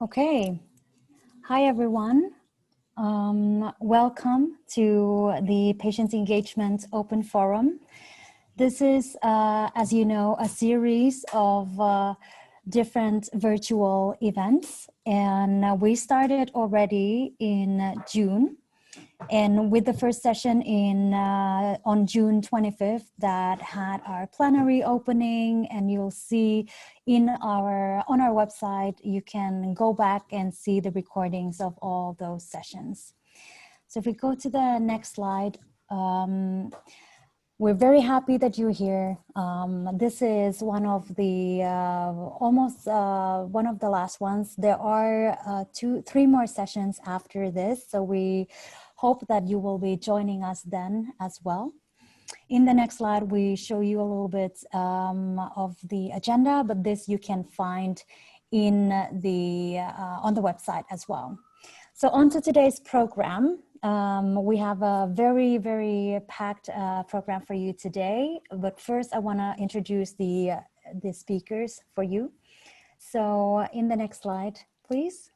Okay. Hi, everyone. Welcome to the Patients Engagement Open Forum. This is, as you know, a series of different virtual events, and we started already in June. And with the first session on June 25th that had our plenary opening, and you'll see on our website, you can go back and see the recordings of all those sessions. So if we go to the next slide, we're very happy that you're here. This is one of the almost one of the last ones. There are three more sessions after this, so we hope that you will be joining us then as well. In the next slide, we show you a little bit of the agenda, but this you can find in on the website as well. So on to today's program. We have a very, very packed program for you today. But first, I want to introduce the speakers for you. So in the next slide, please.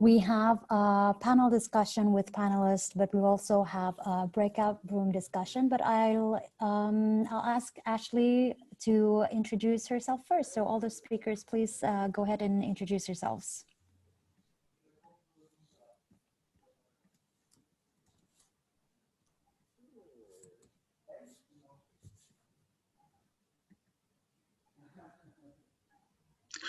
We have a panel discussion with panelists, but we also have a breakout room discussion. But I'll ask Ashley to introduce herself first. So all the speakers, please go ahead and introduce yourselves.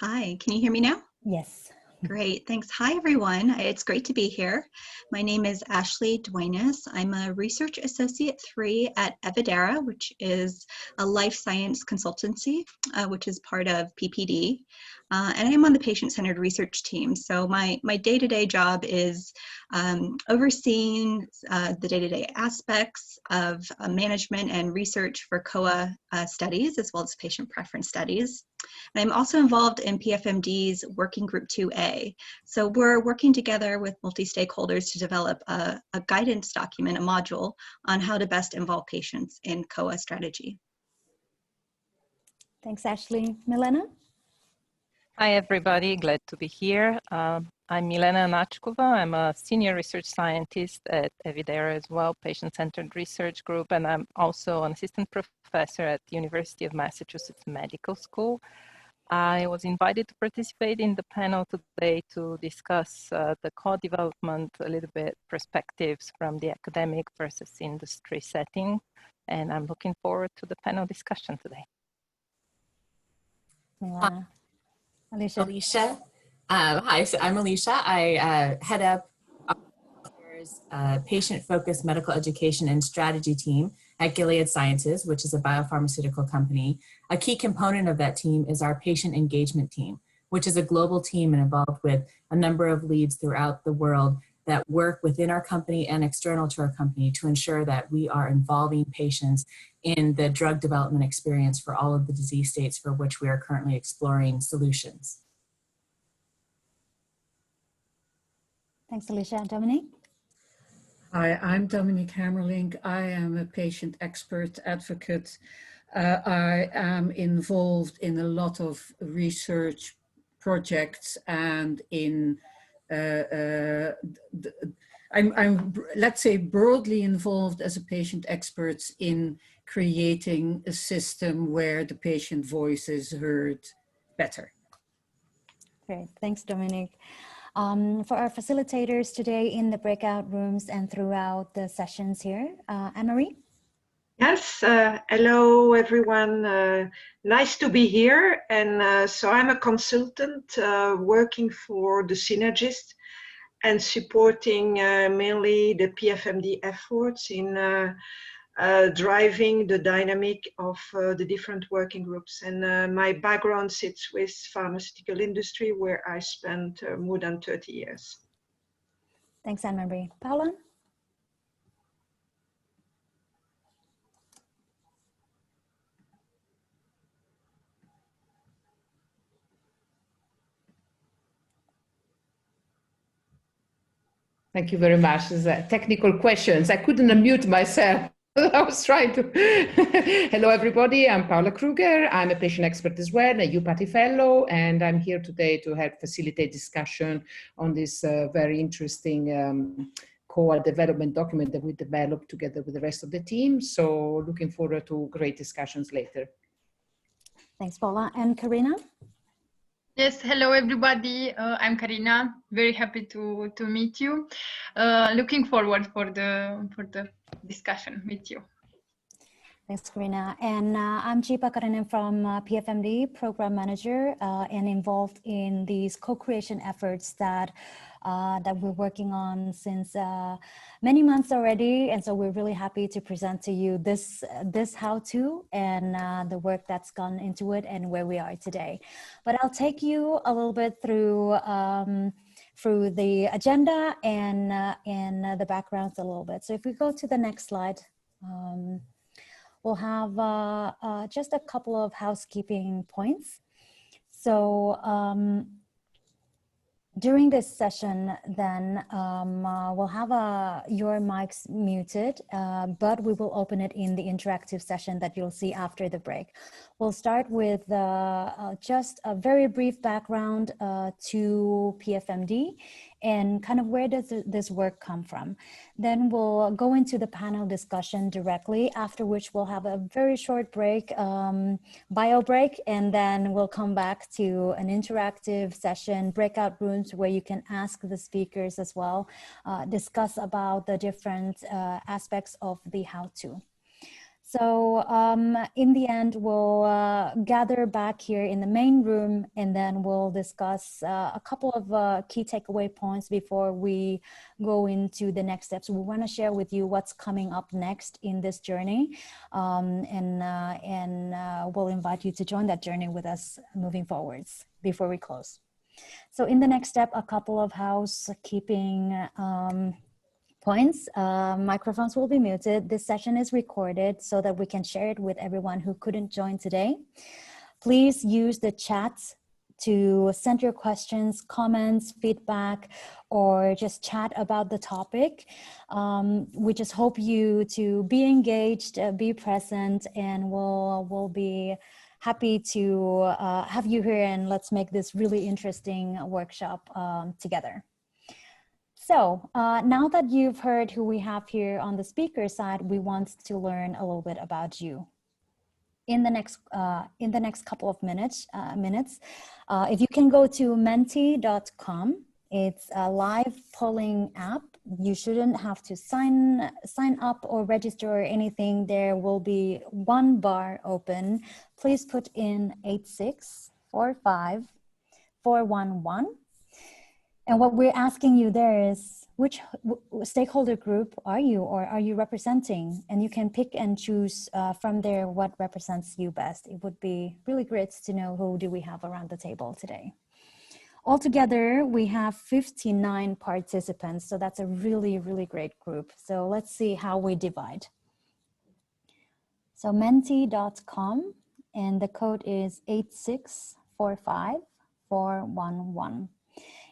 Hi, can you hear me now? Yes. Great, thanks. Hi, everyone. It's great to be here. My name is Ashley Duenas. I'm a Research Associate 3 at Evidera, which is a life science consultancy, which is part of PPD. And I'm on the patient-centered research team. So my day-to-day job is overseeing the day-to-day aspects of management and research for COA studies, as well as patient preference studies. And I'm also involved in PFMD's Working Group 2A. So we're working together with multi-stakeholders to develop a guidance document, a module, on how to best involve patients in COA strategy. Thanks, Ashley. Milena? Hi, everybody. Glad to be here. I'm Milena Nachkova. I'm a senior research scientist at Evidera as well, patient-centered research group, and I'm also an assistant professor at the University of Massachusetts Medical School. I was invited to participate in the panel today to discuss the co-development, a little bit perspectives from the academic versus industry setting, and I'm looking forward to the panel discussion today. Milena. Alicia. Hi, so I'm Alicia. I head up our patient-focused medical education and strategy team at Gilead Sciences, which is a biopharmaceutical company. A key component of that team is our patient engagement team, which is a global team and involved with a number of leads throughout the world that work within our company and external to our company to ensure that we are involving patients in the drug development experience for all of the disease states for which we are currently exploring solutions. Thanks, Alicia. Dominique? Hi, I'm Dominique Hammerlink. I am a patient expert advocate. I am involved in a lot of research projects and in, I'm, let's say, broadly involved as a patient expert in creating a system where the patient voice is heard better. Great, thanks, Dominique. For our facilitators today in the breakout rooms and throughout the sessions here, Anne-Marie? Yes, hello everyone. Nice to be here. And so I'm a consultant working for the Synergist and supporting mainly the PFMD efforts in driving the dynamic of the different working groups. And my background sits with pharmaceutical industry, where I spent more than 30 years. Thanks, Anne-Marie. Paula? Thank you very much. These are technical questions. I couldn't unmute myself. I was trying to. Hello, everybody. I'm Paola Kruger. I'm a patient expert as well, a UPATI fellow, and I'm here today to help facilitate discussion on this very interesting COA development document that we developed together with the rest of the team. So looking forward to great discussions later. Thanks, Paula. And Karina? Yes, hello everybody. I'm Karina. Very happy to meet you. Looking forward for the discussion with you. Thanks, Karina. And I'm Jeepa Karanen from PFMD, Program Manager, and involved in these co-creation efforts that we're working on since many months already. And so we're really happy to present to you this how-to and the work that's gone into it and where we are today. But I'll take you a little bit through the agenda and the backgrounds a little bit. So if we go to the next slide, we'll have just a couple of housekeeping points. So during this session, then we'll have your mics muted, but we will open it in the interactive session that you'll see after the break. We'll start with just a very brief background to PFMD and kind of where does this work come from. Then we'll go into the panel discussion directly, after which we'll have a very short break, bio break, and then we'll come back to an interactive session, breakout rooms where you can ask the speakers as well, discuss about the different aspects of the how-to. So in the end, we'll gather back here in the main room, and then we'll discuss a couple of key takeaway points before we go into the next steps. We want to share with you what's coming up next in this journey, and we'll invite you to join that journey with us moving forwards before we close. So in the next step, a couple of housekeeping points. Microphones will be muted. This session is recorded so that we can share it with everyone who couldn't join today. Please use the chat to send your questions, comments, feedback, or just chat about the topic. We just hope you to be engaged, be present, and we'll be happy to have you here, and let's make this really interesting workshop together. So now that you've heard who we have here on the speaker side, we want to learn a little bit about you. In the next couple of minutes, if you can go to menti.com, it's a live polling app. You shouldn't have to sign up or register or anything. There will be one bar open. Please put in 8645411. And what we're asking you there is, which stakeholder group are you, or are you representing? And you can pick and choose from there what represents you best. It would be really great to know who do we have around the table today. Altogether, we have 59 participants, so that's a really, really great group. So let's see how we divide. So menti.com, and the code is 8645411.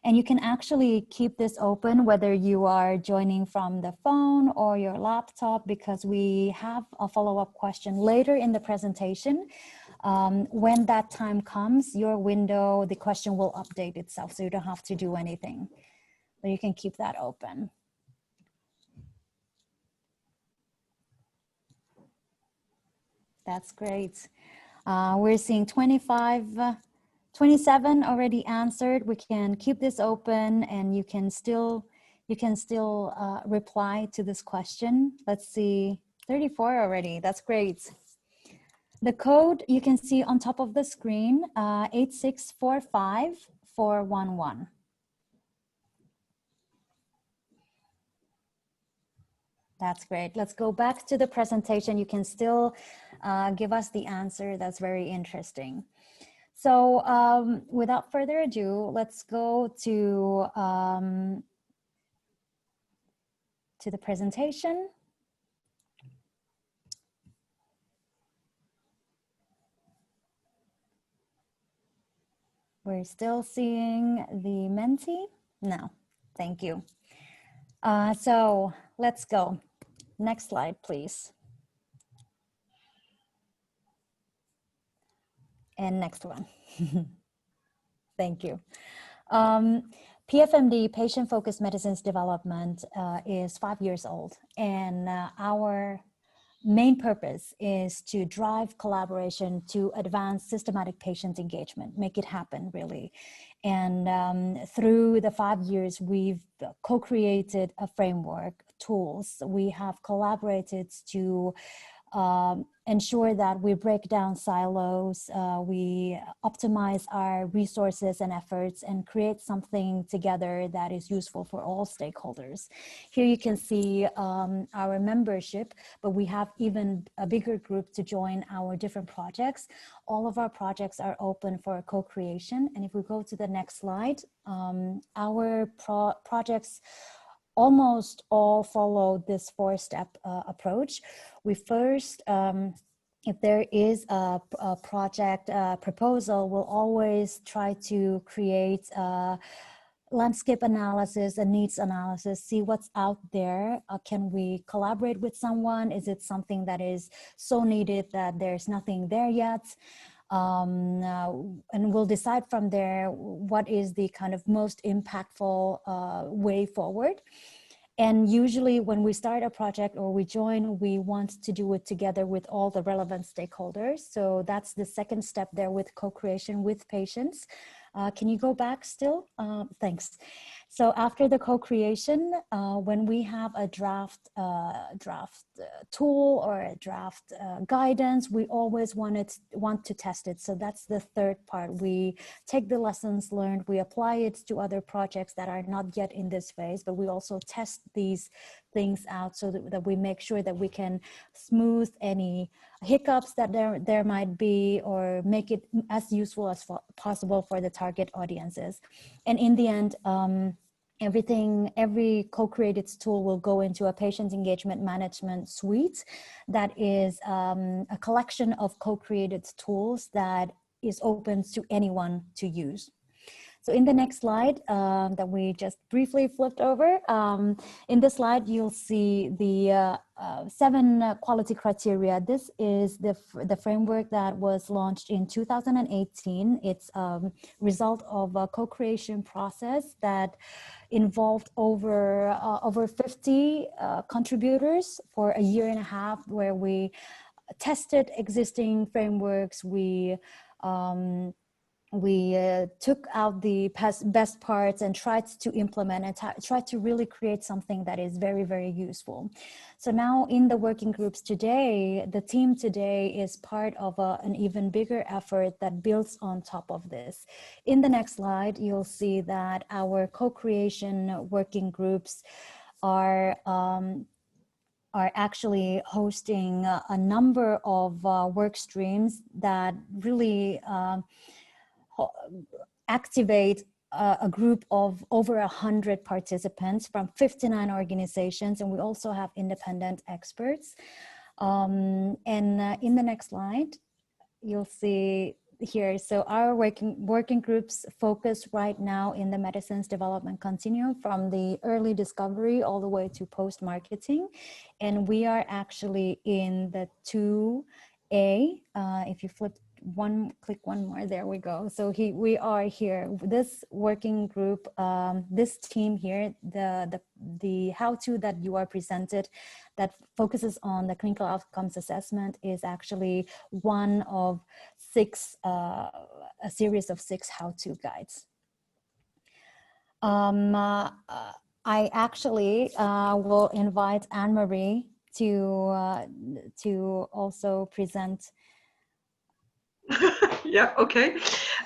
And you can actually keep this open whether you are joining from the phone or your laptop, because we have a follow-up question later in the presentation. When that time comes, your window, the question will update itself, so you don't have to do anything. But you can keep that open. That's great. We're seeing 27 already answered. We can keep this open, and you can still reply to this question. Let's see, 34 already. That's great. The code you can see on top of the screen, 8645411. That's great. Let's go back to the presentation. You can still give us the answer. That's very interesting. So without further ado, let's go to the presentation. We're still seeing the Menti? No, thank you. So let's go. Next slide, please. And next one. Thank you. PFMD, Patient-Focused Medicines Development, is 5 years old, and our main purpose is to drive collaboration to advance systematic patient engagement, make it happen, really. And through the 5 years, we've co-created a framework, tools. We have collaborated to ensure that we break down silos, we optimize our resources and efforts, and create something together that is useful for all stakeholders. Here you can see our membership, but we have even a bigger group to join our different projects. All of our projects are open for co-creation. And if we go to the next slide, our projects almost all follow this 4-step approach. We first, if there is a project proposal, we'll always try to create a landscape analysis, a needs analysis, see what's out there. Can we collaborate with someone? Is it something that is so needed that there's nothing there yet? And we'll decide from there what is the kind of most impactful way forward. And usually when we start a project or we join, we want to do it together with all the relevant stakeholders. So that's the second step there with co-creation with patients. Can you go back still? Thanks. So after the co-creation, when we have a draft tool or a draft guidance, we always want to test it. So that's the third part. We take the lessons learned, we apply it to other projects that are not yet in this phase, but we also test these things out so that we make sure that we can smooth any hiccups that there might be, or make it as useful as possible for the target audiences. And in the end, every co-created tool will go into a patient engagement management suite that is a collection of co-created tools that is open to anyone to use. So in the next slide that we just briefly flipped over, in this slide, you'll see the 7 quality criteria. This is the framework that was launched in 2018. It's a result of a co-creation process that involved over 50 contributors for a year and a half, where we tested existing frameworks. We took out the best parts and tried to implement and tried to really create something that is very, very useful. So now in the working groups today, the team today is part of an even bigger effort that builds on top of this. In the next slide, you'll see that our co-creation working groups are actually hosting a number of work streams that really activate a group of over 100 participants from 59 organizations, and we also have independent experts. And in the next slide, you'll see here, so our working groups focus right now in the medicines development continuum from the early discovery all the way to post-marketing. And we are actually in the 2A, if you flip click one more, there we go. So we are here, this working group, this team here, the how-to that you are presented that focuses on the clinical outcomes assessment is actually one of 6, a series of 6 how-to guides. I actually will invite Anne-Marie to also present. Yeah, okay.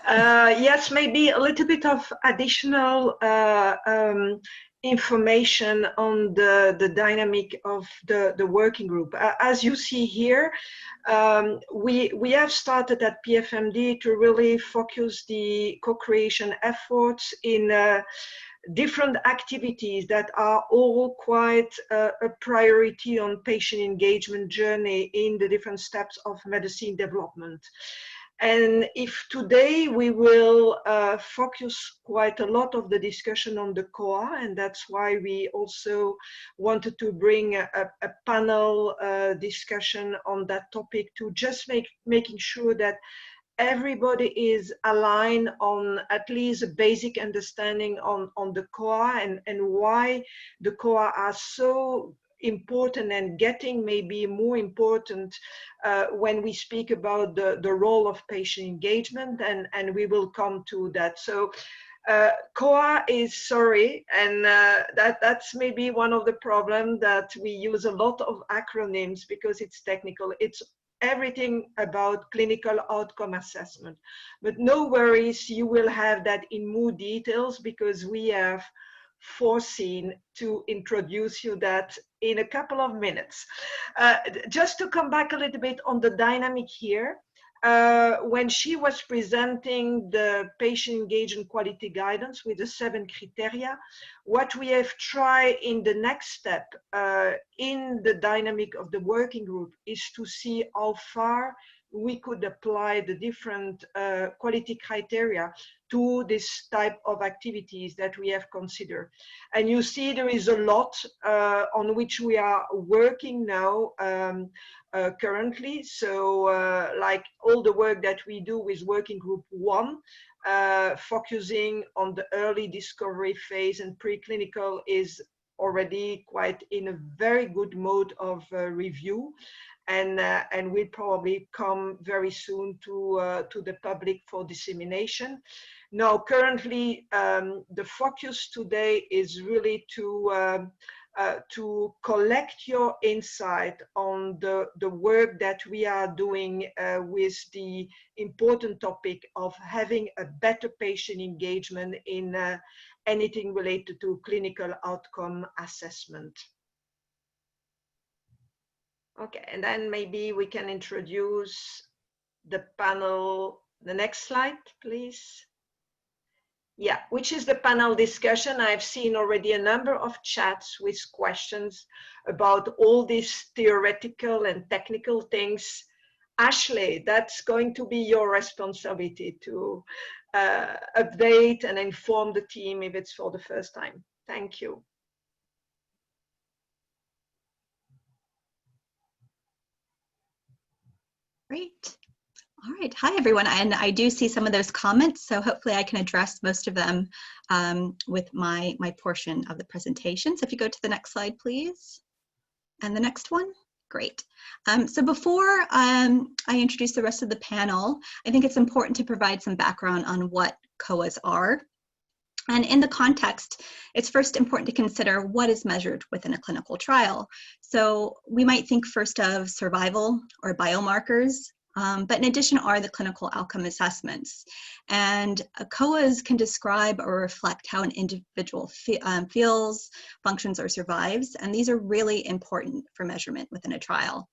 Yes, maybe a little bit of additional information on the dynamic of the working group. As you see here, we have started at PFMD to really focus the co-creation efforts in different activities that are all quite a priority on patient engagement journey in the different steps of medicine development. And if today we will focus quite a lot of the discussion on the COA, and that's why we also wanted to bring a panel discussion on that topic to just making sure that everybody is aligned on at least a basic understanding on the COA and why the COA are so important and getting maybe more important when we speak about the role of patient engagement, and we will come to that. So COA is sorry, and that's maybe one of the problems, that we use a lot of acronyms because it's technical. It's everything about clinical outcome assessment. But no worries, you will have that in more details because we have foreseen to introduce you that in a couple of minutes. Just to come back a little bit on the dynamic here, when she was presenting the patient engagement quality guidance with the 7 criteria, what we have tried in the next step in the dynamic of the working group is to see how far we could apply the different quality criteria to this type of activities that we have considered. And you see there is a lot on which we are working now currently. So like all the work that we do with working group 1, focusing on the early discovery phase and preclinical is already quite in a very good mode of review. And will probably come very soon to the public for dissemination. Now, currently, the focus today is really to collect your insight on the work that we are doing with the important topic of having a better patient engagement in anything related to clinical outcome assessment. Okay, and then maybe we can introduce the panel. The next slide, please. Yeah, which is the panel discussion. I've seen already a number of chats with questions about all these theoretical and technical things. Ashley, that's going to be your responsibility to update and inform the team if it's for the first time. Thank you. Great. All right. Hi, everyone. And I do see some of those comments, so hopefully I can address most of them with my portion of the presentation. So if you go to the next slide, please. And the next one. Great. So before I introduce the rest of the panel, I think it's important to provide some background on what COAs are. And in the context, it's first important to consider what is measured within a clinical trial. So we might think first of survival or biomarkers, but in addition are the clinical outcome assessments. And COAs can describe or reflect how an individual feels, functions, or survives. And these are really important for measurement within a trial.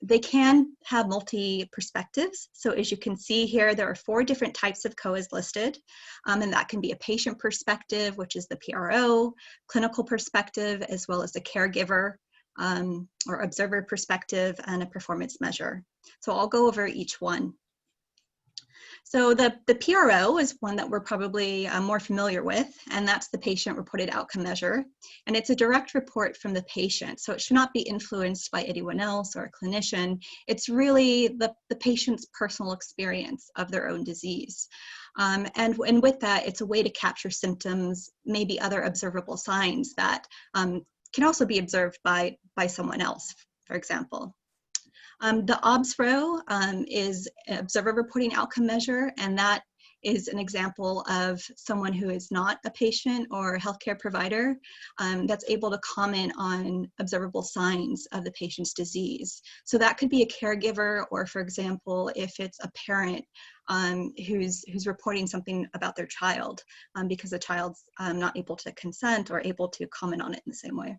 They can have multi-perspectives. So as you can see here, there are 4 different types of COAs listed. And that can be a patient perspective, which is the PRO, clinical perspective, as well as the caregiver or observer perspective, and a performance measure. So I'll go over each one. So the PRO is one that we're probably more familiar with, and that's the patient reported outcome measure. And it's a direct report from the patient, so it should not be influenced by anyone else or a clinician. It's really the patient's personal experience of their own disease. And with that, it's a way to capture symptoms, maybe other observable signs that can also be observed by someone else, for example. The OBS-RO is an observer reporting outcome measure, and that is an example of someone who is not a patient or a healthcare provider that's able to comment on observable signs of the patient's disease. So that could be a caregiver, or for example, if it's a parent who's reporting something about their child because the child's not able to consent or able to comment on it in the same way.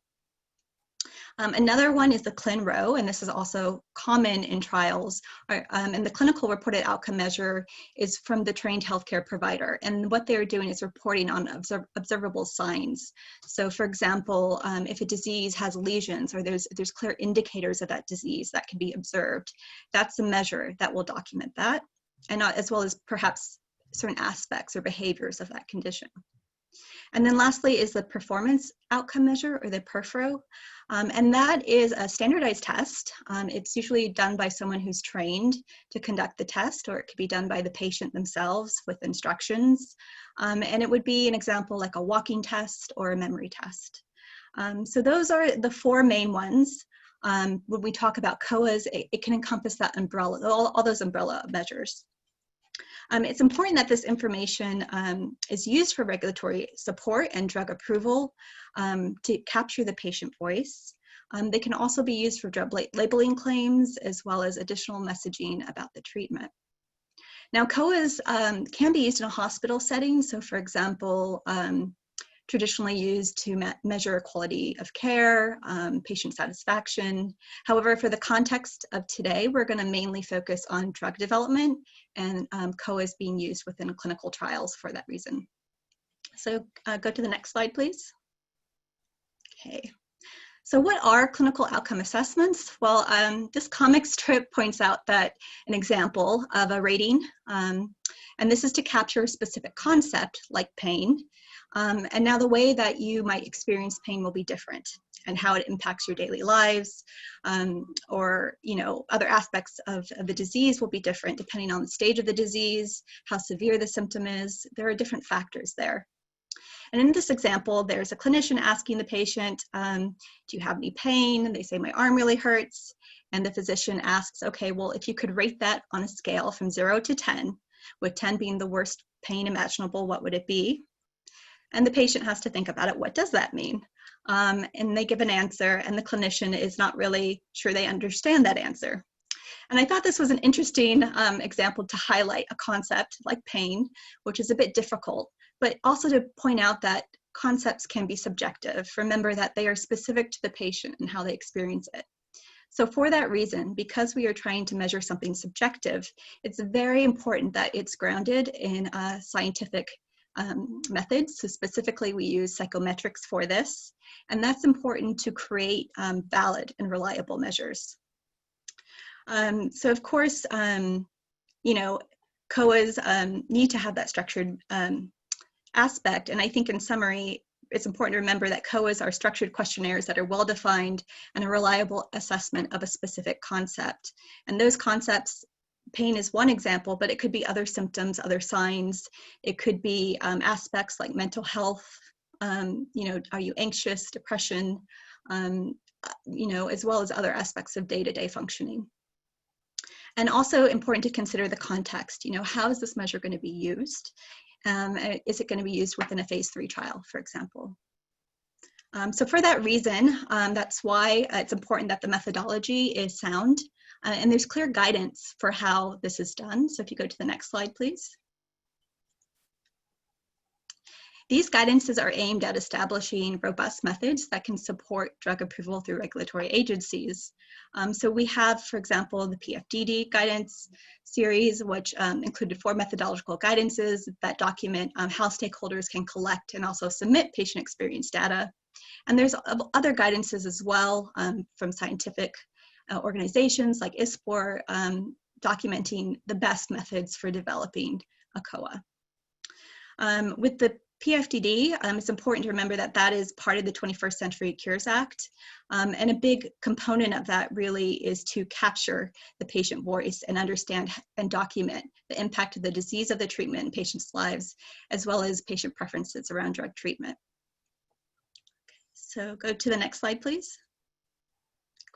Another one is the CLIN-RO, and this is also common in trials. And the clinical reported outcome measure is from the trained healthcare provider. And what they're doing is reporting on observable signs. So for example, if a disease has lesions or there's clear indicators of that disease that can be observed, that's a measure that will document that, and as well as perhaps certain aspects or behaviors of that condition. And then lastly is the performance outcome measure, or the PERFRO. And that is a standardized test. It's usually done by someone who's trained to conduct the test, or it could be done by the patient themselves with instructions. And it would be an example like a walking test or a memory test. So those are the four main ones. When we talk about COAs, it can encompass that umbrella, all those umbrella measures. It's important that this information is used for regulatory support and drug approval to capture the patient voice. They can also be used for drug labeling claims, as well as additional messaging about the treatment. Now, COAs can be used in a hospital setting. So for example, traditionally used to measure quality of care, patient satisfaction. However, for the context of today, we're going to mainly focus on drug development, and COAs being used within clinical trials for that reason. So go to the next slide, please. Okay. So what are clinical outcome assessments? Well, this comic strip points out that an example of a rating, and this is to capture a specific concept like pain. And now the way that you might experience pain will be different, and how it impacts your daily lives, or other aspects of the disease will be different depending on the stage of the disease, how severe the symptom is. There are different factors there. And in this example, there's a clinician asking the patient, do you have any pain? And they say, my arm really hurts. And the physician asks, okay, well, if you could rate that on a scale from 0 to 10, with 10 being the worst pain imaginable, what would it be? And the patient has to think about it. What does that mean? And they give an answer, and the clinician is not really sure they understand that answer. And I thought this was an interesting example to highlight a concept like pain, which is a bit difficult, but also to point out that concepts can be subjective. Remember that they are specific to the patient and how they experience it. So for that reason, because we are trying to measure something subjective, it's very important that it's grounded in scientific methods. So specifically, we use psychometrics for this, and that's important to create valid and reliable measures. So of course, COAs need to have that structured aspect, and I think in summary, it's important to remember that COAs are structured questionnaires that are well-defined and a reliable assessment of a specific concept. And those concepts, pain is one example, but it could be other symptoms, other signs. It could be aspects like mental health. Are you anxious, depression, as well as other aspects of day-to-day functioning. And also important to consider the context. How is this measure going to be used? Is it going to be used within a phase 3 trial, for example? So for that reason, that's why it's important that the methodology is sound, and there's clear guidance for how this is done. So if you go to the next slide, please. These guidances are aimed at establishing robust methods that can support drug approval through regulatory agencies. So we have, for example, the PFMD guidance series, which included 4 methodological guidances that document how stakeholders can collect and also submit patient experience data. And there's other guidances as well from scientific organizations like ISPOR, documenting the best methods for developing a COA. With the PFMD, it's important to remember that that is part of the 21st Century Cures Act. And a big component of that really is to capture the patient voice and understand and document the impact of the disease of the treatment in patients' lives, as well as patient preferences around drug treatment. So go to the next slide, please.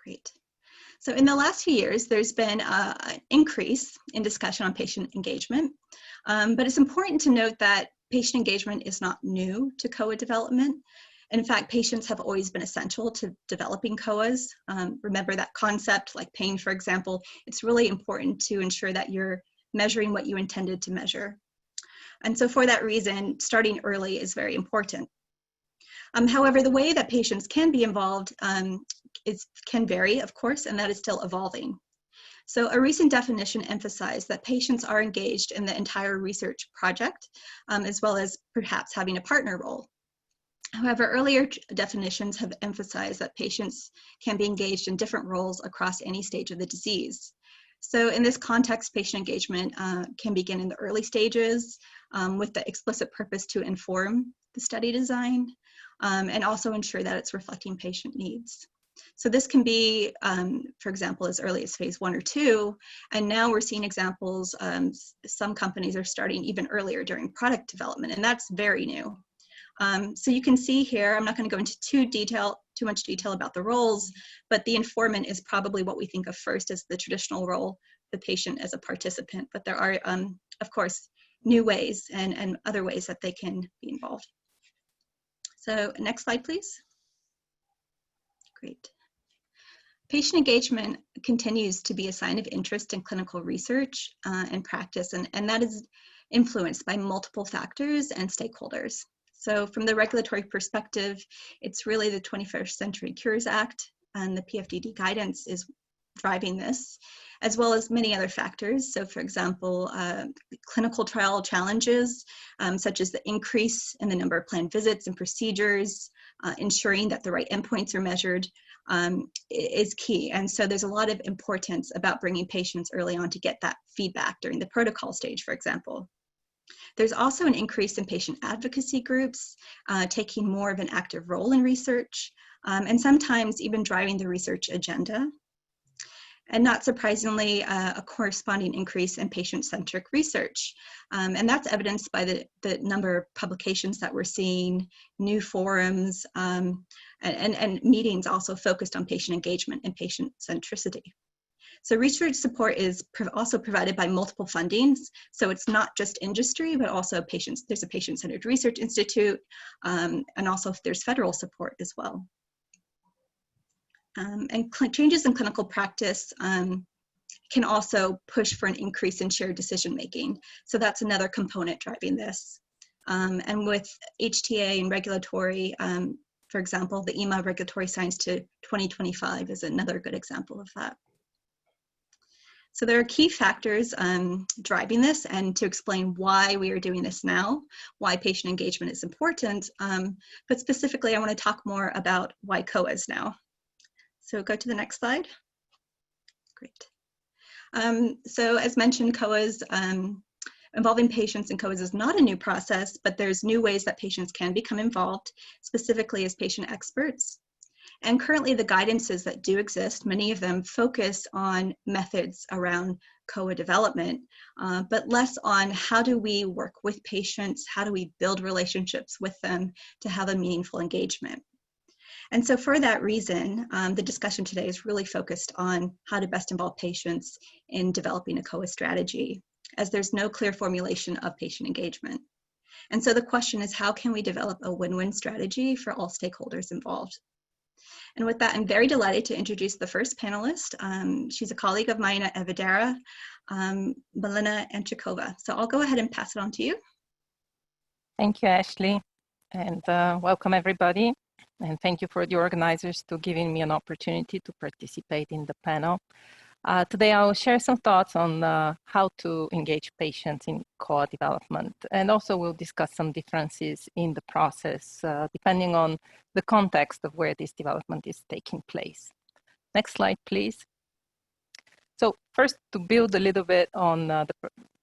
Great. So in the last few years, there's been an increase in discussion on patient engagement, but it's important to note that patient engagement is not new to COA development. In fact, patients have always been essential to developing COAs. Remember that concept, like pain, for example, it's really important to ensure that you're measuring what you intended to measure. And so for that reason, starting early is very important. However, the way that patients can be involved can vary, of course, and that is still evolving. So a recent definition emphasized that patients are engaged in the entire research project, as well as perhaps having a partner role. However, earlier definitions have emphasized that patients can be engaged in different roles across any stage of the disease. So in this context, patient engagement can begin in the early stages with the explicit purpose to inform the study design, and also ensure that it's reflecting patient needs. So this can be, for example, as early as phase 1 or 2, and now we're seeing examples, some companies are starting even earlier during product development, and that's very new. So you can see here, I'm not going to go into too much detail about the roles, but the informant is probably what we think of first as the traditional role, the patient as a participant, but there are, of course, new ways and other ways that they can be involved. So next slide, please. Great. Patient engagement continues to be a sign of interest in clinical research and practice, and that is influenced by multiple factors and stakeholders. So from the regulatory perspective, it's really the 21st Century Cures Act and the PFDD guidance is driving this, as well as many other factors. So for example, clinical trial challenges, such as the increase in the number of planned visits and procedures, ensuring that the right endpoints are measured, is key. And so there's a lot of importance about bringing patients early on to get that feedback during the protocol stage, for example. There's also an increase in patient advocacy groups, taking more of an active role in research, and sometimes even driving the research agenda. And not surprisingly, a corresponding increase in patient-centric research. And that's evidenced by the number of publications that we're seeing, new forums, and meetings also focused on patient engagement and patient centricity. So research support is also provided by multiple fundings. So it's not just industry, but also patients. There's a patient-centered research institute, and also there's federal support as well. And changes in clinical practice can also push for an increase in shared decision-making. So that's another component driving this. And with HTA and regulatory, for example, the EMA Regulatory Science to 2025 is another good example of that. So there are key factors driving this, and to explain why we are doing this now, why patient engagement is important, but specifically I want to talk more about why COAs now. So go to the next slide. Great. So as mentioned, COAs, involving patients in COAs is not a new process, but there's new ways that patients can become involved, specifically as patient experts. And currently the guidances that do exist, many of them focus on methods around COA development, but less on how do we work with patients, how do we build relationships with them to have a meaningful engagement. And so for that reason, the discussion today is really focused on how to best involve patients in developing a COA strategy, as there's no clear formulation of patient engagement. And so the question is, how can we develop a win-win strategy for all stakeholders involved? And with that, I'm very delighted to introduce the first panelist. She's a colleague of mine at Evidera, Milena Anchikova. So I'll go ahead and pass it on to you. Thank you, Ashley, and welcome everybody. And thank you for the organizers to giving me an opportunity to participate in the panel. Today I'll share some thoughts on how to engage patients in COA development, and also we'll discuss some differences in the process depending on the context of where this development is taking place. Next slide, please. So first, to build a little bit on the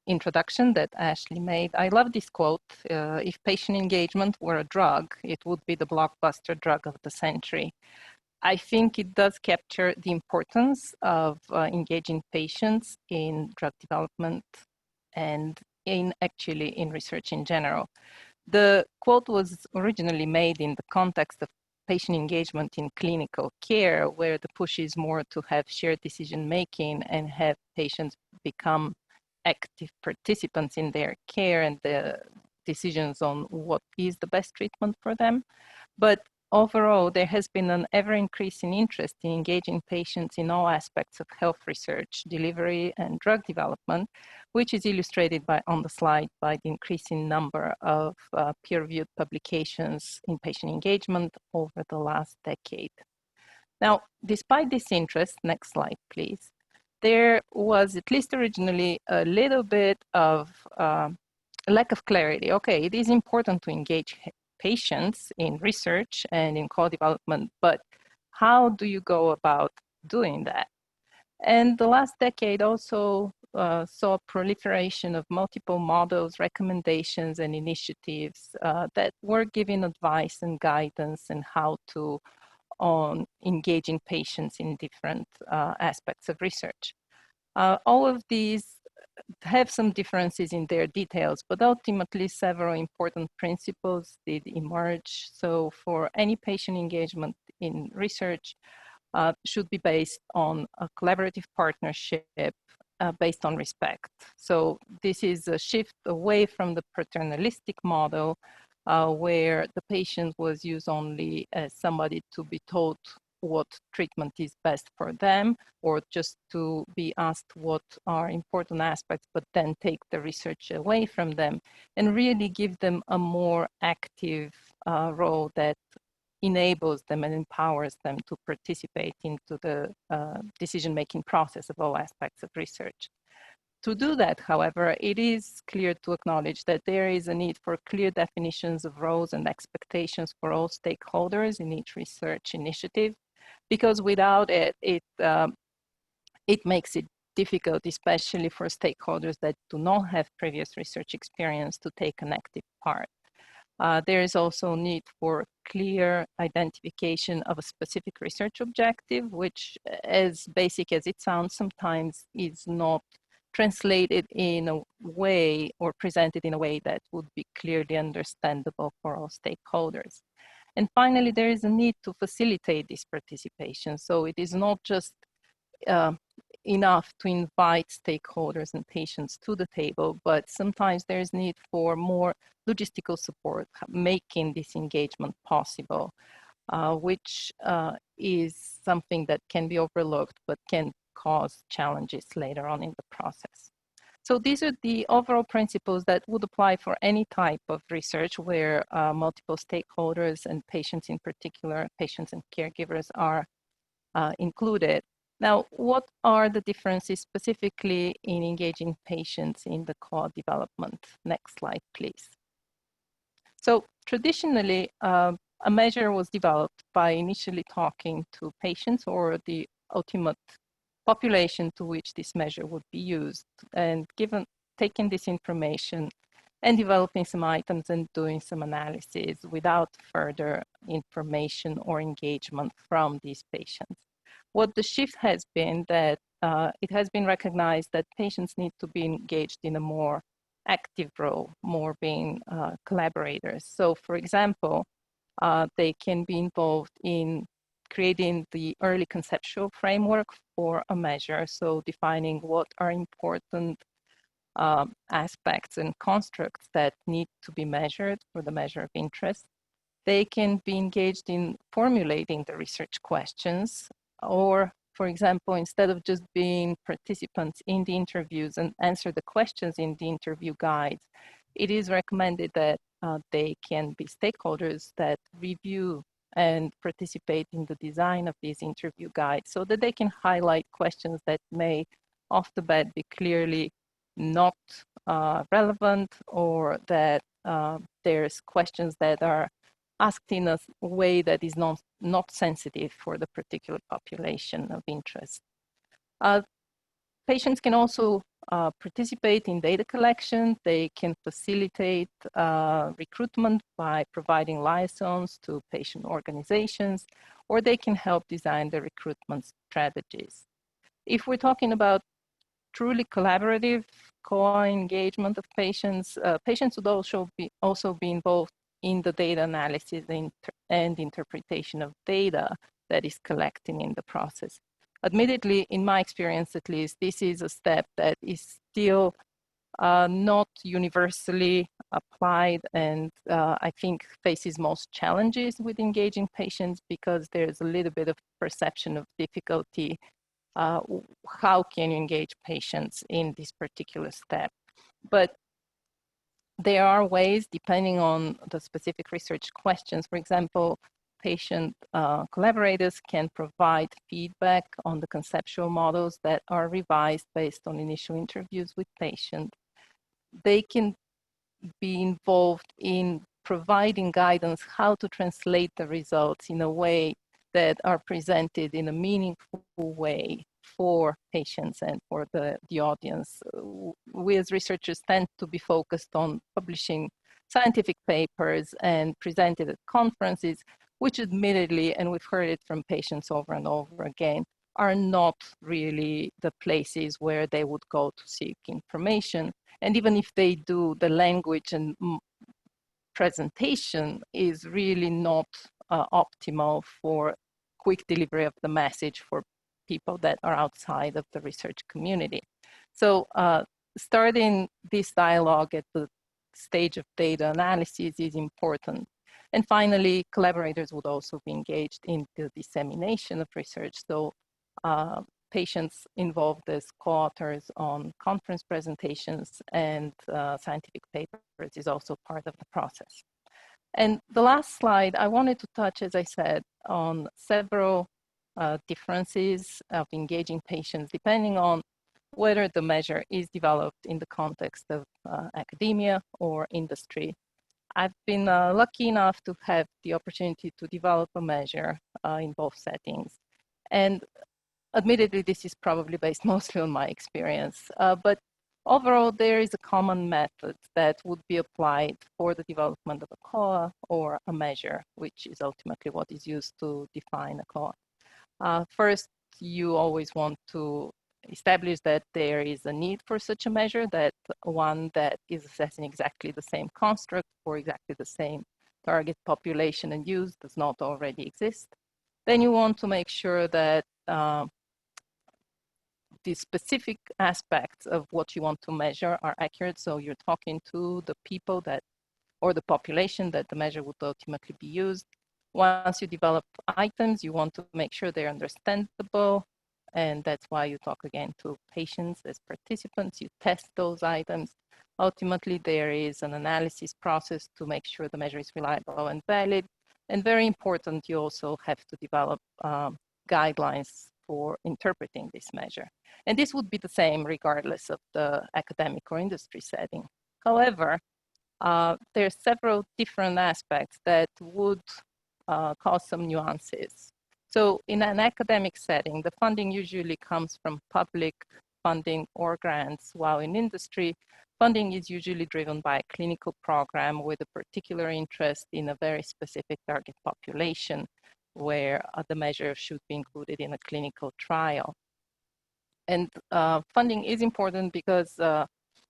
introduction that Ashley made, I love this quote: if patient engagement were a drug, it would be the blockbuster drug of the century. I think it does capture the importance of engaging patients in drug development and in research in general. The quote was originally made in the context of patient engagement in clinical care, where the push is more to have shared decision-making and have patients become active participants in their care and the decisions on what is the best treatment for them. But overall, there has been an ever-increasing interest in engaging patients in all aspects of health research, delivery, and drug development, which is illustrated on the slide by the increasing number of peer-reviewed publications in patient engagement over the last decade. Now, despite this interest, next slide, please, there was, at least originally, a little bit of lack of clarity. Okay, it is important to engage patients in research and in co-development, but how do you go about doing that? And the last decade also saw proliferation of multiple models, recommendations, and initiatives that were giving advice and guidance and how to on engaging patients in different aspects of research. All of these have some differences in their details, but ultimately several important principles did emerge. So for any patient engagement in research, should be based on a collaborative partnership based on respect. So this is a shift away from the paternalistic model where the patient was used only as somebody to be told what treatment is best for them, or just to be asked what are important aspects, but then take the research away from them and really give them a more active role that enables them and empowers them to participate into the decision-making process of all aspects of research. To do that, however, it is clear to acknowledge that there is a need for clear definitions of roles and expectations for all stakeholders in each research initiative, because without it, it makes it difficult, especially for stakeholders that do not have previous research experience, to take an active part. There is also a need for clear identification of a specific research objective, which, as basic as it sounds, sometimes is not translated in a way or presented in a way that would be clearly understandable for all stakeholders. And finally, there is a need to facilitate this participation. So it is not just enough to invite stakeholders and patients to the table, but sometimes there is need for more logistical support, making this engagement possible, which is something that can be overlooked, but can cause challenges later on in the process. So these are the overall principles that would apply for any type of research where multiple stakeholders and patients in particular, patients and caregivers are included. Now, what are the differences specifically in engaging patients in the COA development? Next slide, please. So traditionally, a measure was developed by initially talking to patients or the ultimate population to which this measure would be used, and taking this information and developing some items and doing some analysis without further information or engagement from these patients. What the shift has been that it has been recognized that patients need to be engaged in a more active role, more being collaborators. So for example, they can be involved in creating the early conceptual framework for a measure, so defining what are important aspects and constructs that need to be measured for the measure of interest. They can be engaged in formulating the research questions, or, for example, instead of just being participants in the interviews and answer the questions in the interview guides, it is recommended that they can be stakeholders that review and participate in the design of these interview guides so that they can highlight questions that may off the bat be clearly not relevant, or that there's questions that are asked in a way that is not sensitive for the particular population of interest. Patients can also participate in data collection. They can facilitate recruitment by providing liaisons to patient organizations, or they can help design the recruitment strategies. If we're talking about truly collaborative COA engagement of patients, patients would also be involved in the data analysis and interpretation of data that is collected in the process. Admittedly, in my experience at least, this is a step that is still not universally applied, and I think faces most challenges with engaging patients because there's a little bit of perception of difficulty. How can you engage patients in this particular step? But there are ways, depending on the specific research questions. For example, patient collaborators can provide feedback on the conceptual models that are revised based on initial interviews with patients. They can be involved in providing guidance how to translate the results in a way that are presented in a meaningful way for patients and for the audience. We as researchers tend to be focused on publishing scientific papers and presented at conferences, which admittedly, and we've heard it from patients over and over again, are not really the places where they would go to seek information. And even if they do, the language and presentation is really not optimal for quick delivery of the message for people that are outside of the research community. So starting this dialogue at the stage of data analysis is important. And finally, collaborators would also be engaged in the dissemination of research. So patients involved as co-authors on conference presentations and scientific papers is also part of the process. And the last slide, I wanted to touch, as I said, on several differences of engaging patients depending on whether the measure is developed in the context of academia or industry. I've been lucky enough to have the opportunity to develop a measure in both settings. And admittedly, this is probably based mostly on my experience, but overall, there is a common method that would be applied for the development of a COA or a measure, which is ultimately what is used to define a COA. First, you always want to establish that there is a need for such a measure, that one that is assessing exactly the same construct for exactly the same target population and use does not already exist. Then you want to make sure that the specific aspects of what you want to measure are accurate. So you're talking to the people that, or the population that the measure would ultimately be used. Once you develop items, you want to make sure they're understandable. And that's why you talk again to patients as participants. You test those items. Ultimately, there is an analysis process to make sure the measure is reliable and valid. And very important, you also have to develop guidelines for interpreting this measure. And this would be the same regardless of the academic or industry setting. However, there are several different aspects that would cause some nuances. So in an academic setting, the funding usually comes from public funding or grants, while in industry, funding is usually driven by a clinical program with a particular interest in a very specific target population, where the measure should be included in a clinical trial. And funding is important because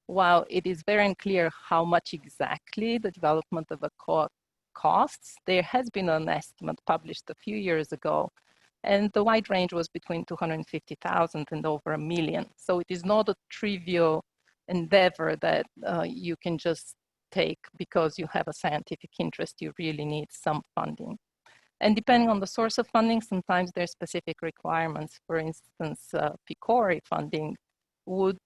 while it is very unclear how much exactly the development of a COA costs, there has been an estimate published a few years ago, and the wide range was between 250,000 and over $1 million. So it is not a trivial endeavor that you can just take because you have a scientific interest. You really need some funding. And depending on the source of funding, sometimes there are specific requirements. For instance, PCORI funding would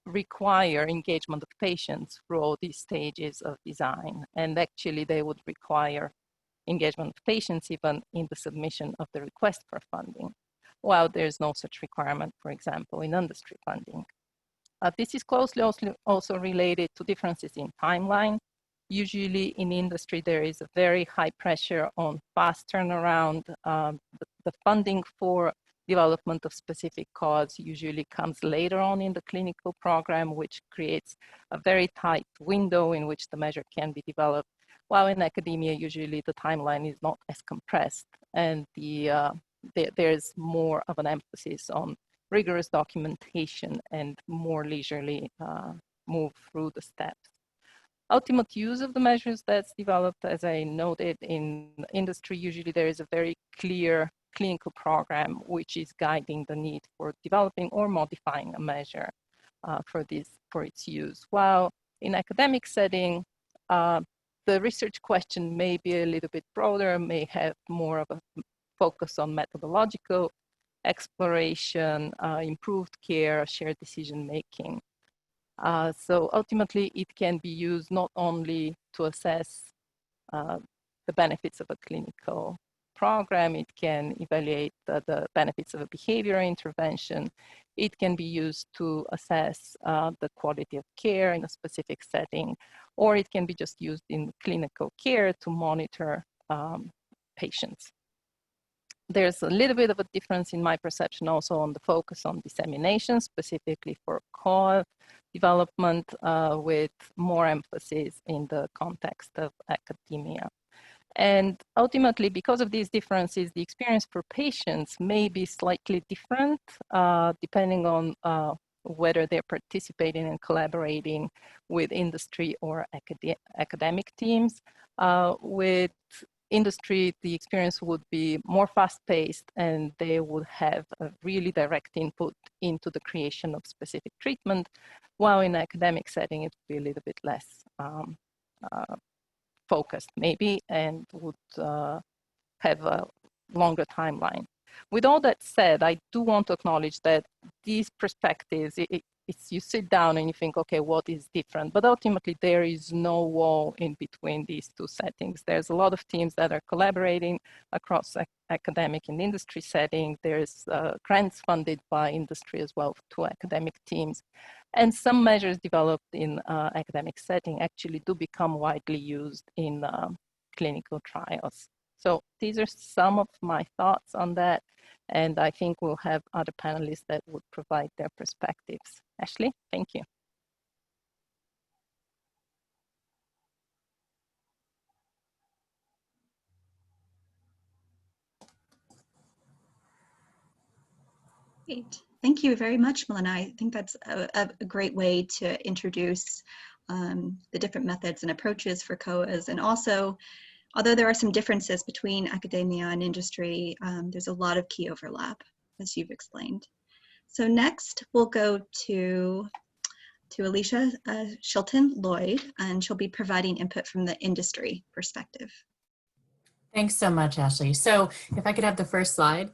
require engagement of patients through all these stages of design. And actually, they would require engagement of patients even in the submission of the request for funding, while there's no such requirement, for example, in industry funding. This is closely also related to differences in timeline. Usually in industry, there is a very high pressure on fast turnaround. The funding for development of specific COAs usually comes later on in the clinical program, which creates a very tight window in which the measure can be developed. While in academia, usually the timeline is not as compressed, and there's more of an emphasis on rigorous documentation and more leisurely move through the steps. Ultimate use of the measures that's developed, as I noted, in industry, usually there is a very clear clinical program which is guiding the need for developing or modifying a measure for its use. While in academic setting, the research question may be a little bit broader, may have more of a focus on methodological exploration, improved care, shared decision making. So ultimately, it can be used not only to assess the benefits of a clinical program, it can evaluate the benefits of a behavioral intervention, it can be used to assess the quality of care in a specific setting, or it can be just used in clinical care to monitor patients. there's a little bit of a difference in my perception also on the focus on dissemination, specifically for COA development, with more emphasis in the context of academia. And ultimately, because of these differences, the experience for patients may be slightly different, depending on whether they're participating and collaborating with industry or academic teams. With industry, the experience would be more fast-paced, and they would have a really direct input into the creation of specific treatment, while in academic setting, it would be a little bit less focused maybe, and would have a longer timeline. With all that said, I do want to acknowledge that these perspectives, it's you sit down and you think, okay, what is different? But ultimately, there is no wall in between these two settings. There's a lot of teams that are collaborating across academic and industry setting. There's grants funded by industry as well to academic teams. And some measures developed in academic setting actually do become widely used in clinical trials. So these are some of my thoughts on that. And I think we'll have other panelists that would provide their perspectives. Ashley, thank you. Great. Thank you very much, Milena. I think that's a great way to introduce the different methods and approaches for COAs. And also, although there are some differences between academia and industry, there's a lot of key overlap, as you've explained. So next, we'll go to Alicia Shilton-Lloyd, and she'll be providing input from the industry perspective. Thanks so much, Ashley. So if I could have the first slide.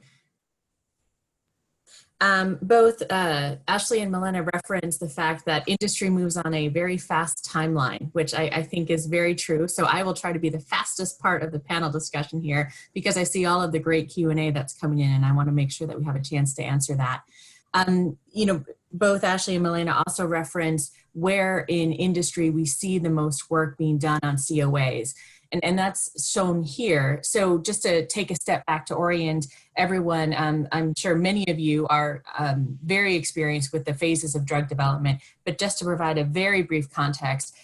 Both Ashley and Milena referenced the fact that industry moves on a very fast timeline, which I think is very true. So I will try to be the fastest part of the panel discussion here because I see all of the great Q&A that's coming in, and I want to make sure that we have a chance to answer that. You know, both Ashley and Milena also referenced where in industry we see the most work being done on COAs. And that's shown here. So just to take a step back to orient everyone, I'm sure many of you are very experienced with the phases of drug development, but just to provide a very brief context,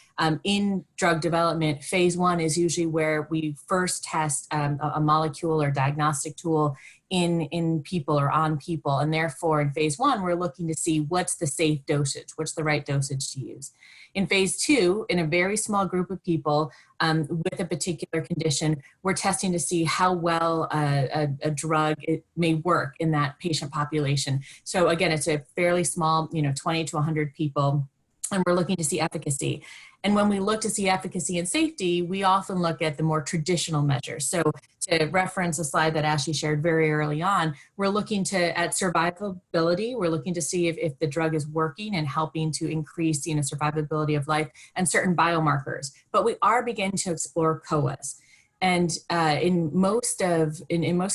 in drug development, phase 1 is usually where we first test a molecule or diagnostic tool in people or on people. And therefore in phase 1, we're looking to see what's the safe dosage, what's the right dosage to use. In phase 2, in a very small group of people with a particular condition, we're testing to see how well a drug may work in that patient population. So again, it's a fairly small, 20 to 100 people, and we're looking to see efficacy. And when we look to see efficacy and safety, we often look at the more traditional measures. So to reference a slide that Ashley shared very early on, we're looking at survivability. We're looking to see if the drug is working and helping to increase survivability of life and certain biomarkers. But we are beginning to explore COAs. And in most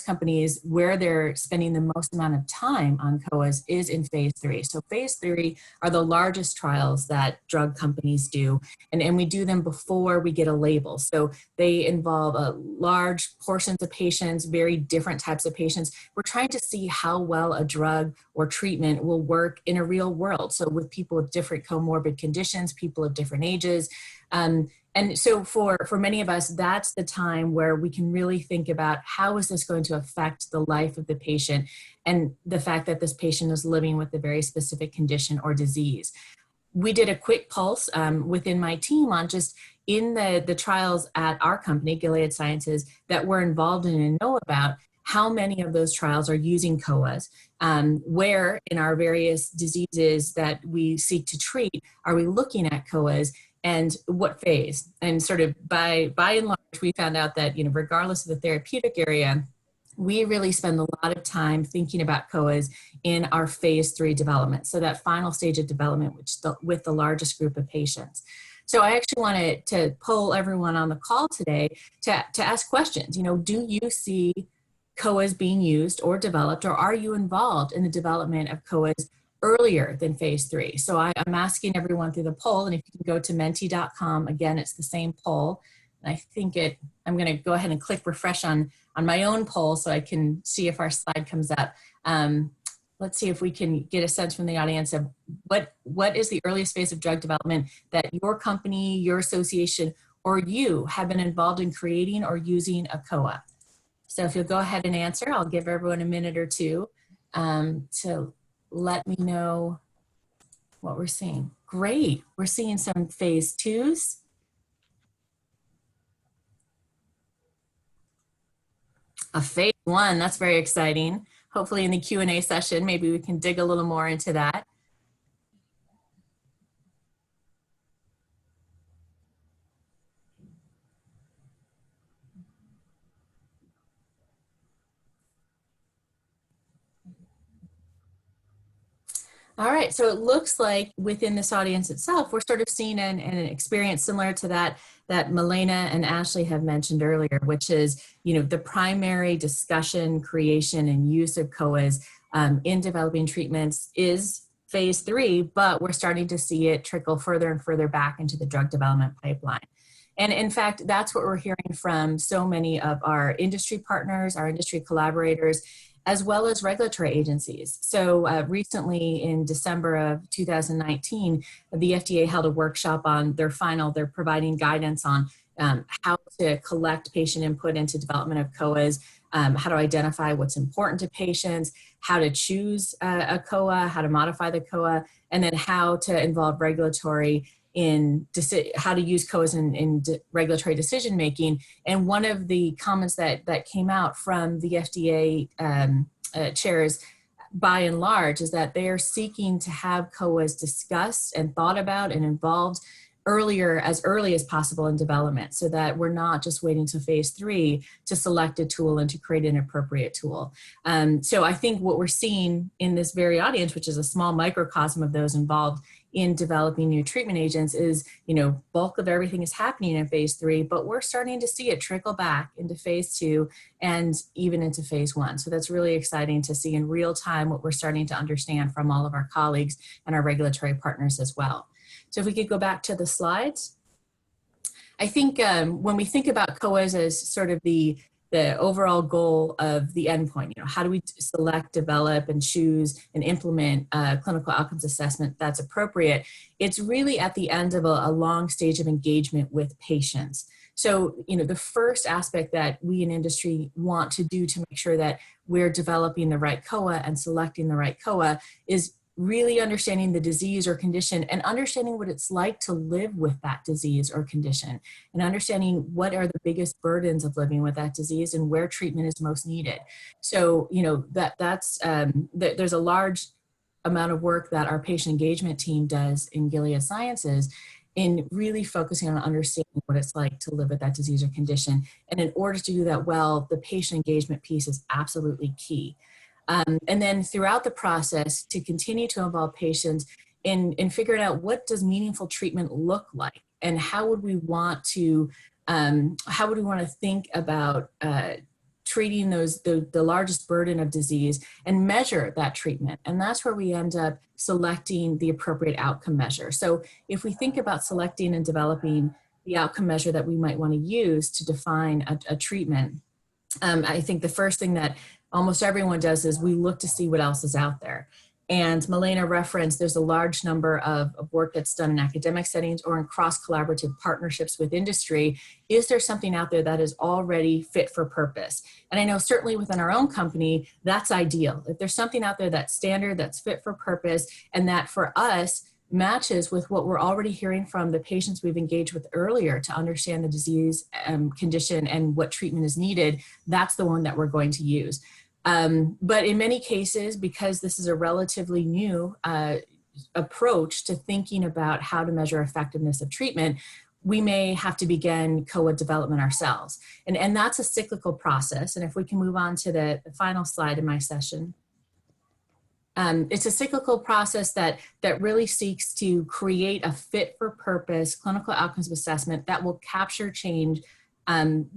companies, where they're spending the most amount of time on COAs is in phase 3. So phase 3 are the largest trials that drug companies do, and we do them before we get a label. So they involve large portions of patients, very different types of patients. We're trying to see how well a drug or treatment will work in a real world. So with people with different comorbid conditions, people of different ages. And so for many of us, that's the time where we can really think about how is this going to affect the life of the patient and the fact that this patient is living with a very specific condition or disease. We did a quick pulse within my team on just in the trials at our company, Gilead Sciences, that we're involved in and know about how many of those trials are using COAs, where in our various diseases that we seek to treat, are we looking at COAs, and what phase? And sort of by and large, we found out that, regardless of the therapeutic area, we really spend a lot of time thinking about COAs in our phase 3 development. So that final stage of development, with the largest group of patients. So I actually wanted to poll everyone on the call today to ask questions. Do you see COAs being used or developed, or are you involved in the development of COAs earlier than phase 3? So I'm asking everyone through the poll, and if you can go to menti.com, again, it's the same poll. I think I'm going to go ahead and click refresh on my own poll so I can see if our slide comes up. Let's see if we can get a sense from the audience of what is the earliest phase of drug development that your company, your association, or you have been involved in creating or using a COA. So if you'll go ahead and answer, I'll give everyone a minute or two to let me know what we're seeing. Great, we're seeing some phase 2s. A phase 1, that's very exciting. Hopefully in the Q&A session, maybe we can dig a little more into that. All right, so it looks like within this audience itself, we're sort of seeing an experience similar to that Milena and Ashley have mentioned earlier, which is, the primary discussion, creation, and use of COAs in developing treatments is phase 3, but we're starting to see it trickle further and further back into the drug development pipeline. And in fact, that's what we're hearing from so many of our industry partners, our industry collaborators, as well as regulatory agencies. So recently in December of 2019, the FDA held a workshop on they're providing guidance on how to collect patient input into development of COAs, how to identify what's important to patients, how to choose a COA, how to modify the COA, and then how to involve regulatory in how to use COAs in regulatory decision making. And one of the comments that came out from the FDA chairs by and large is that they are seeking to have COAs discussed and thought about and involved as early as possible in development, so that we're not just waiting to phase 3 to select a tool and to create an appropriate tool. So I think what we're seeing in this very audience, which is a small microcosm of those involved in developing new treatment agents, is, bulk of everything is happening in phase 3, but we're starting to see it trickle back into phase 2 and even into phase 1. So that's really exciting to see in real time what we're starting to understand from all of our colleagues and our regulatory partners as well. So if we could go back to the slides. I think when we think about COAs as sort of the overall goal of the endpoint, how do we select, develop, and choose and implement a clinical outcomes assessment that's appropriate? It's really at the end of a long stage of engagement with patients. So, the first aspect that we in industry want to do to make sure that we're developing the right COA and selecting the right COA is really understanding the disease or condition and understanding what it's like to live with that disease or condition, and understanding what are the biggest burdens of living with that disease and where treatment is most needed. So, there's a large amount of work that our patient engagement team does in Gilead Sciences in really focusing on understanding what it's like to live with that disease or condition. And in order to do that well, the patient engagement piece is absolutely key. And then throughout the process, to continue to involve patients in figuring out what does meaningful treatment look like, and how would we want to think about treating the largest burden of disease and measure that treatment. And that's where we end up selecting the appropriate outcome measure. So if we think about selecting and developing the outcome measure that we might want to use to define a treatment, I think the first thing that almost everyone does is we look to see what else is out there. And Milena referenced there's a large number of work that's done in academic settings or in cross-collaborative partnerships with industry. Is there something out there that is already fit for purpose? And I know certainly within our own company, that's ideal. If there's something out there that's standard, that's fit for purpose, and that for us matches with what we're already hearing from the patients we've engaged with earlier to understand the disease condition and what treatment is needed, that's the one that we're going to use. But in many cases, because this is a relatively new approach to thinking about how to measure effectiveness of treatment, we may have to begin COA development ourselves. And that's a cyclical process. And if we can move on to the final slide in my session. It's a cyclical process that really seeks to create a fit-for-purpose clinical outcomes assessment that will capture change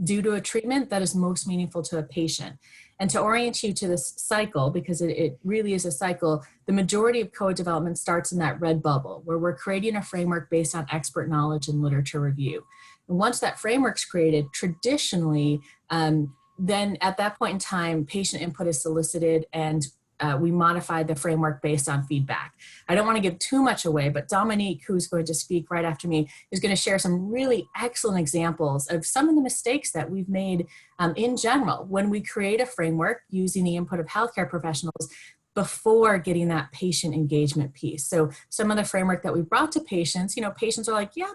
due to a treatment that is most meaningful to a patient. And to orient you to this cycle, because it really is a cycle, the majority of COA development starts in that red bubble, where we're creating a framework based on expert knowledge and literature review. And once that framework's created, traditionally, then at that point in time, patient input is solicited and we modify the framework based on feedback. I don't want to give too much away, but Dominique, who's going to speak right after me, is going to share some really excellent examples of some of the mistakes that we've made in general when we create a framework using the input of healthcare professionals before getting that patient engagement piece. So some of the framework that we brought to patients, patients are like, yeah,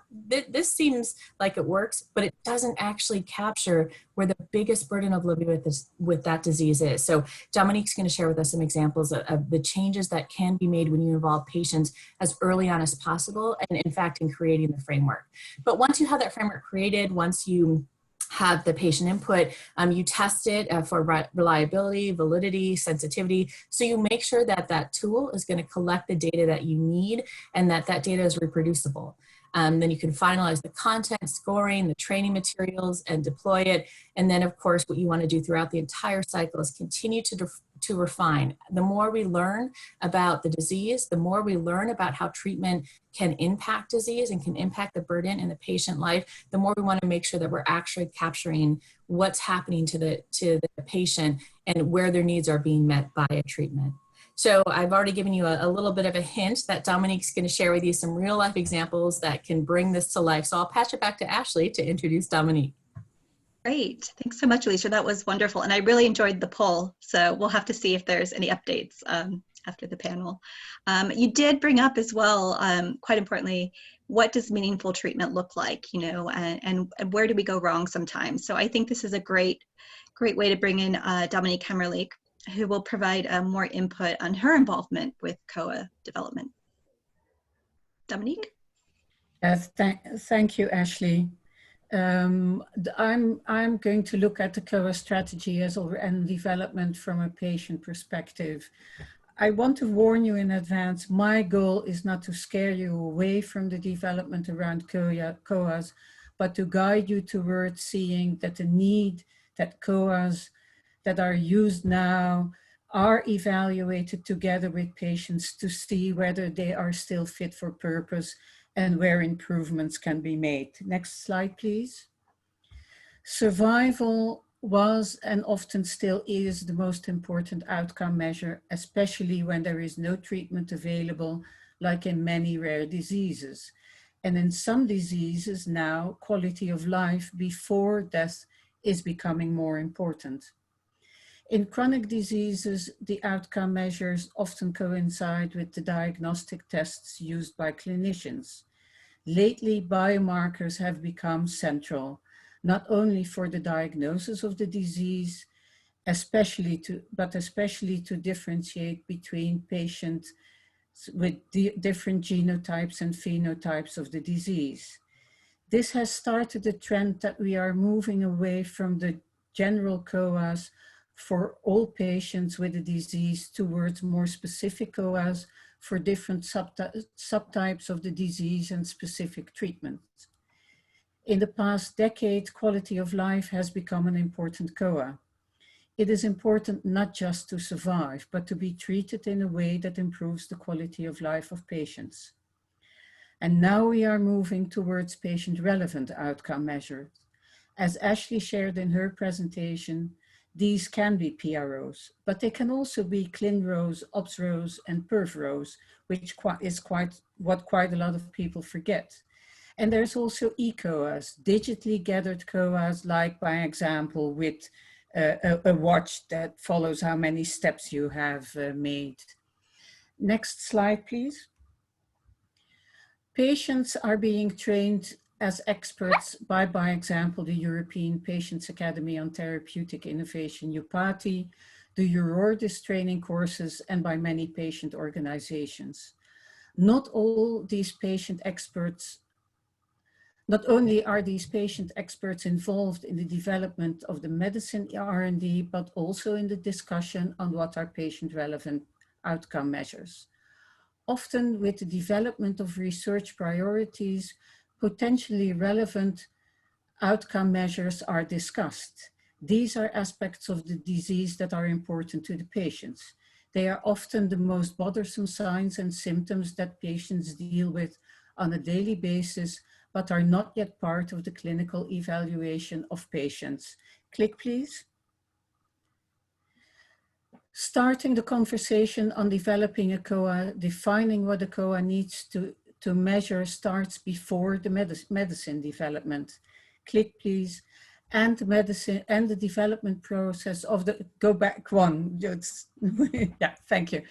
this seems like it works, but it doesn't actually capture where the biggest burden of living with that disease is. So Dominique's going to share with us some examples of the changes that can be made when you involve patients as early on as possible, and in fact, in creating the framework. But once you have that framework created, once you have the patient input, you test it for reliability, validity, sensitivity. So you make sure that that tool is going to collect the data that you need and that that data is reproducible. Then you can finalize the content, scoring, the training materials, and deploy it. And then, of course, what you want to do throughout the entire cycle is continue to refine. The more we learn about the disease, the more we learn about how treatment can impact disease and can impact the burden in the patient life, the more we want to make sure that we're actually capturing what's happening to the patient and where their needs are being met by a treatment. So I've already given you a little bit of a hint that Dominique's going to share with you some real life examples that can bring this to life. So I'll pass it back to Ashley to introduce Dominique. Great. Thanks so much, Alicia. That was wonderful. And I really enjoyed the poll. So we'll have to see if there's any updates after the panel. You did bring up as well, quite importantly, what does meaningful treatment look like, and where do we go wrong sometimes? So I think this is a great way to bring in Dominique Hemmerlich, who will provide more input on her involvement with COA development. Dominique? Thank you, Ashley. I'm going to look at the COA strategy and development from a patient perspective. I want to warn you in advance, my goal is not to scare you away from the development around COAs, but to guide you towards seeing that the need that COAs that are used now are evaluated together with patients to see whether they are still fit for purpose and where improvements can be made. Next slide, please. Survival was and often still is the most important outcome measure, especially when there is no treatment available, like in many rare diseases. And in some diseases now, quality of life before death is becoming more important. In chronic diseases, the outcome measures often coincide with the diagnostic tests used by clinicians. Lately, biomarkers have become central, not only for the diagnosis of the disease, but especially to differentiate between patients with different genotypes and phenotypes of the disease. This has started a trend that we are moving away from the general COAs for all patients with a disease towards more specific COAs for different subtypes of the disease and specific treatments. In the past decade, quality of life has become an important COA. It is important not just to survive, but to be treated in a way that improves the quality of life of patients. And now we are moving towards patient-relevant outcome measures. As Ashley shared in her presentation, these can be PROs, but they can also be ClinROs, OPSROs, and PERFROs, which is what quite a lot of people forget. And there's also eCOAs, digitally gathered COAs, like by example with a watch that follows how many steps you have made. Next slide, please. Patients are being trained as experts by example, the European Patients Academy on Therapeutic Innovation, UPATI, the Eurordis training courses, and by many patient organizations. Not only are these patient experts involved in the development of the medicine R&D, but also in the discussion on what are patient-relevant outcome measures. Often with the development of research priorities, potentially relevant outcome measures are discussed. These are aspects of the disease that are important to the patients. They are often the most bothersome signs and symptoms that patients deal with on a daily basis, but are not yet part of the clinical evaluation of patients. Click, please. Starting the conversation on developing a COA, defining what a COA needs to measure starts before the medicine development. Click, please. And the medicine and the development process of the, go back one, yeah, thank you.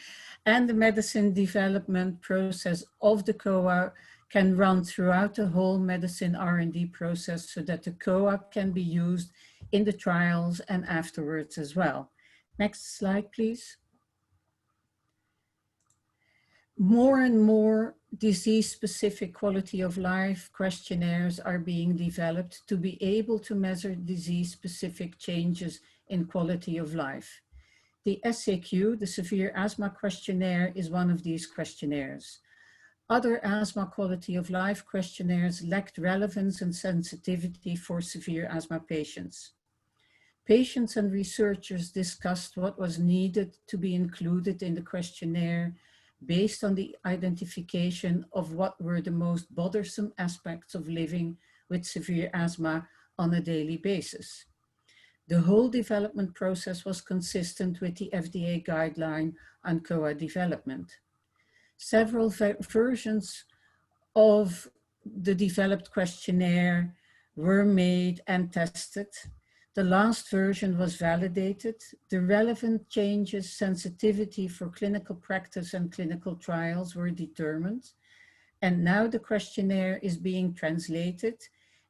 And the medicine development process of the COA can run throughout the whole medicine R&D process so that the COA can be used in the trials and afterwards as well. Next slide, please. More and more disease-specific quality of life questionnaires are being developed to be able to measure disease-specific changes in quality of life. The SAQ, the Severe Asthma Questionnaire, is one of these questionnaires. Other asthma quality of life questionnaires lacked relevance and sensitivity for severe asthma patients. Patients and researchers discussed what was needed to be included in the questionnaire based on the identification of what were the most bothersome aspects of living with severe asthma on a daily basis. The whole development process was consistent with the FDA guideline on COA development. Several versions of the developed questionnaire were made and tested. The last version was validated. The relevant changes, sensitivity for clinical practice and clinical trials were determined. And now the questionnaire is being translated,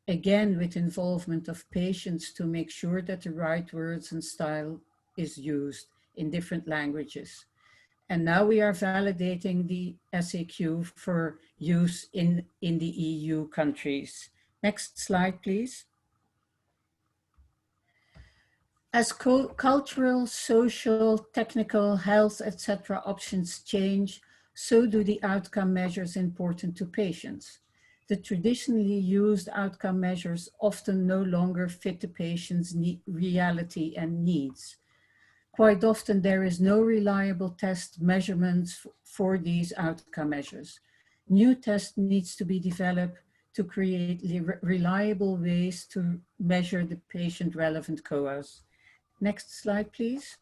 again with involvement of patients to make sure that the right words and style is used in different languages. And now we are validating the SAQ for use in the EU countries. Next slide, please. As cultural, social, technical, health, etc. options change, so do the outcome measures important to patients. The traditionally used outcome measures often no longer fit the patient's reality and needs. Quite often there is no reliable test measurements for these outcome measures. New tests needs to be developed to create reliable ways to measure the patient relevant COAs. Next slide, please.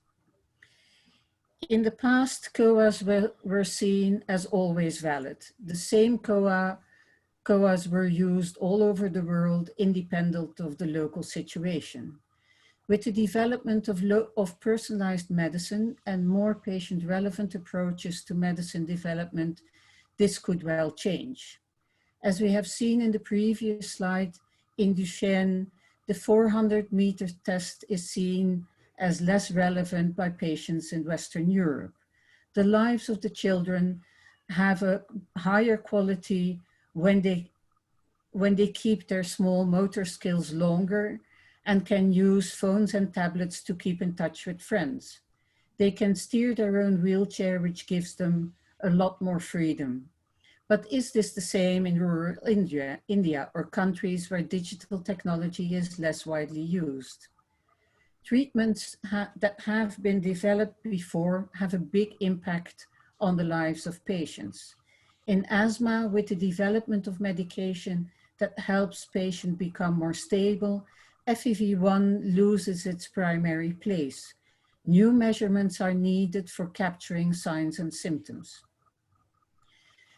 In the past, COAs were seen as always valid. The same COAs were used all over the world, independent of the local situation. With the development of personalized medicine and more patient-relevant approaches to medicine development, this could well change. As we have seen in the previous slide, in Duchenne, the 400-meter test is seen as less relevant by patients in Western Europe. The lives of the children have a higher quality when they keep their small motor skills longer and can use phones and tablets to keep in touch with friends. They can steer their own wheelchair, which gives them a lot more freedom. But is this the same in rural India or countries where digital technology is less widely used? Treatments that have been developed before have a big impact on the lives of patients. In asthma, with the development of medication that helps patients become more stable, FEV1 loses its primary place. New measurements are needed for capturing signs and symptoms.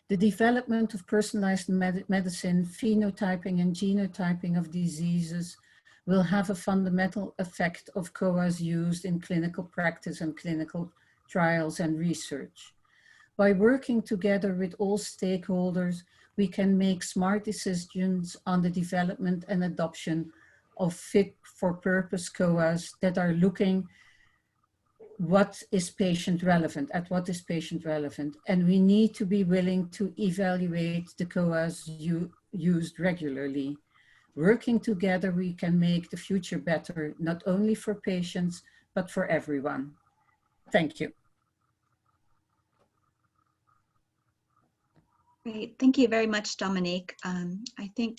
The development of personalized medicine, phenotyping and genotyping of diseases will have a fundamental effect of COAs used in clinical practice and clinical trials and research. By working together with all stakeholders, we can make smart decisions on the development and adoption of fit-for-purpose COAs that are looking what is patient relevant, and we need to be willing to evaluate the COAs used regularly. Working together, we can make the future better, not only for patients, but for everyone. Thank you. Great, thank you very much, Dominique. I think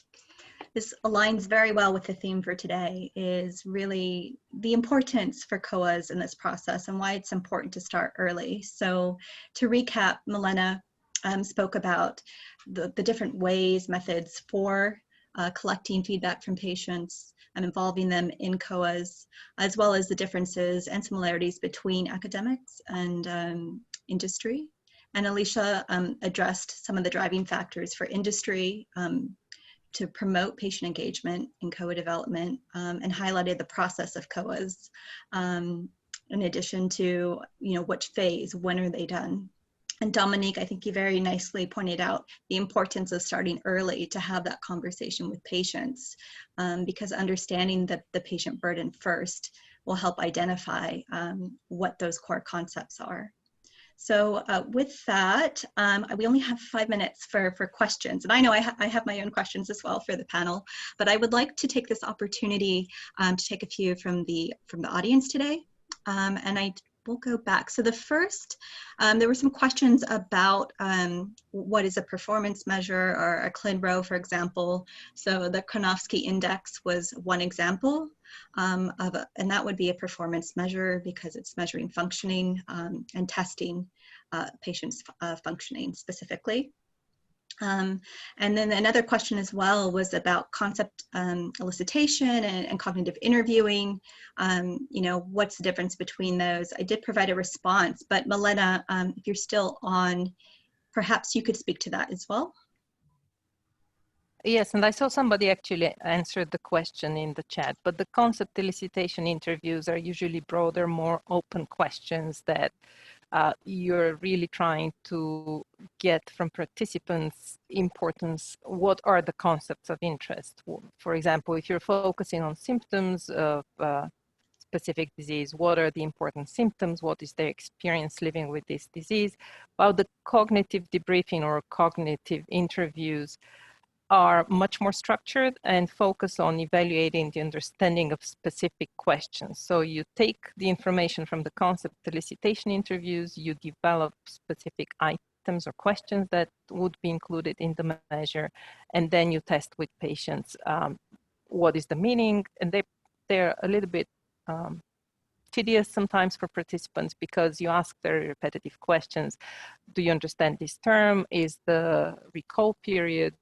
this aligns very well with the theme for today, is really the importance for COAs in this process and why it's important to start early. So to recap, Milena spoke about the different ways, methods for collecting feedback from patients and involving them in COAs, as well as the differences and similarities between academics and industry. And Alicia addressed some of the driving factors for industry to promote patient engagement in COA development and highlighted the process of COAs in addition to, which phase, when are they done? And Dominique, I think you very nicely pointed out the importance of starting early to have that conversation with patients because understanding the patient burden first will help identify what those core concepts are. So with that, we only have 5 minutes for questions. And I know I have my own questions as well for the panel, but I would like to take this opportunity to take a few from the audience today. And I will go back. So the first, there were some questions about what is a performance measure or a ClinRO, for example. So the Kronofsky index was one example and that would be a performance measure because it's measuring functioning and testing patients' functioning specifically. And then another question as well was about concept elicitation and cognitive interviewing. What's the difference between those? I did provide a response, but Milena, if you're still on, perhaps you could speak to that as well. Yes, and I saw somebody actually answered the question in the chat, but the concept elicitation interviews are usually broader, more open questions that you're really trying to get from participants importance. What are the concepts of interest? For example, if you're focusing on symptoms of specific disease, what are the important symptoms? What is their experience living with this disease? While the cognitive debriefing or cognitive interviews are much more structured and focus on evaluating the understanding of specific questions. So you take the information from the concept elicitation interviews, you develop specific items or questions that would be included in the measure, and then you test with patients what is the meaning, and they're a little bit tedious sometimes for participants because you ask very repetitive questions. Do you understand this term? Is the recall period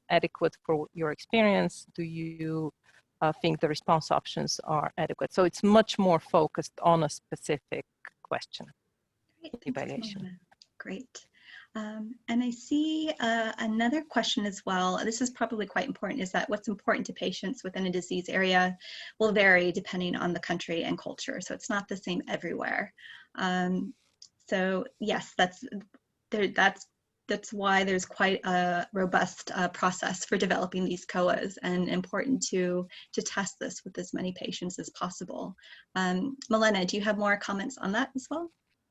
adequate for your experience? Do you think the response options are adequate? So it's much more focused on a specific question. Great, evaluation. Great. And I see another question as well. This is probably quite important, is that what's important to patients within a disease area will vary depending on the country and culture. So it's not the same everywhere. So yes, that's why there's quite a robust process for developing these COAs, and important to test this with as many patients as possible. Milena, do you have more comments on that as well?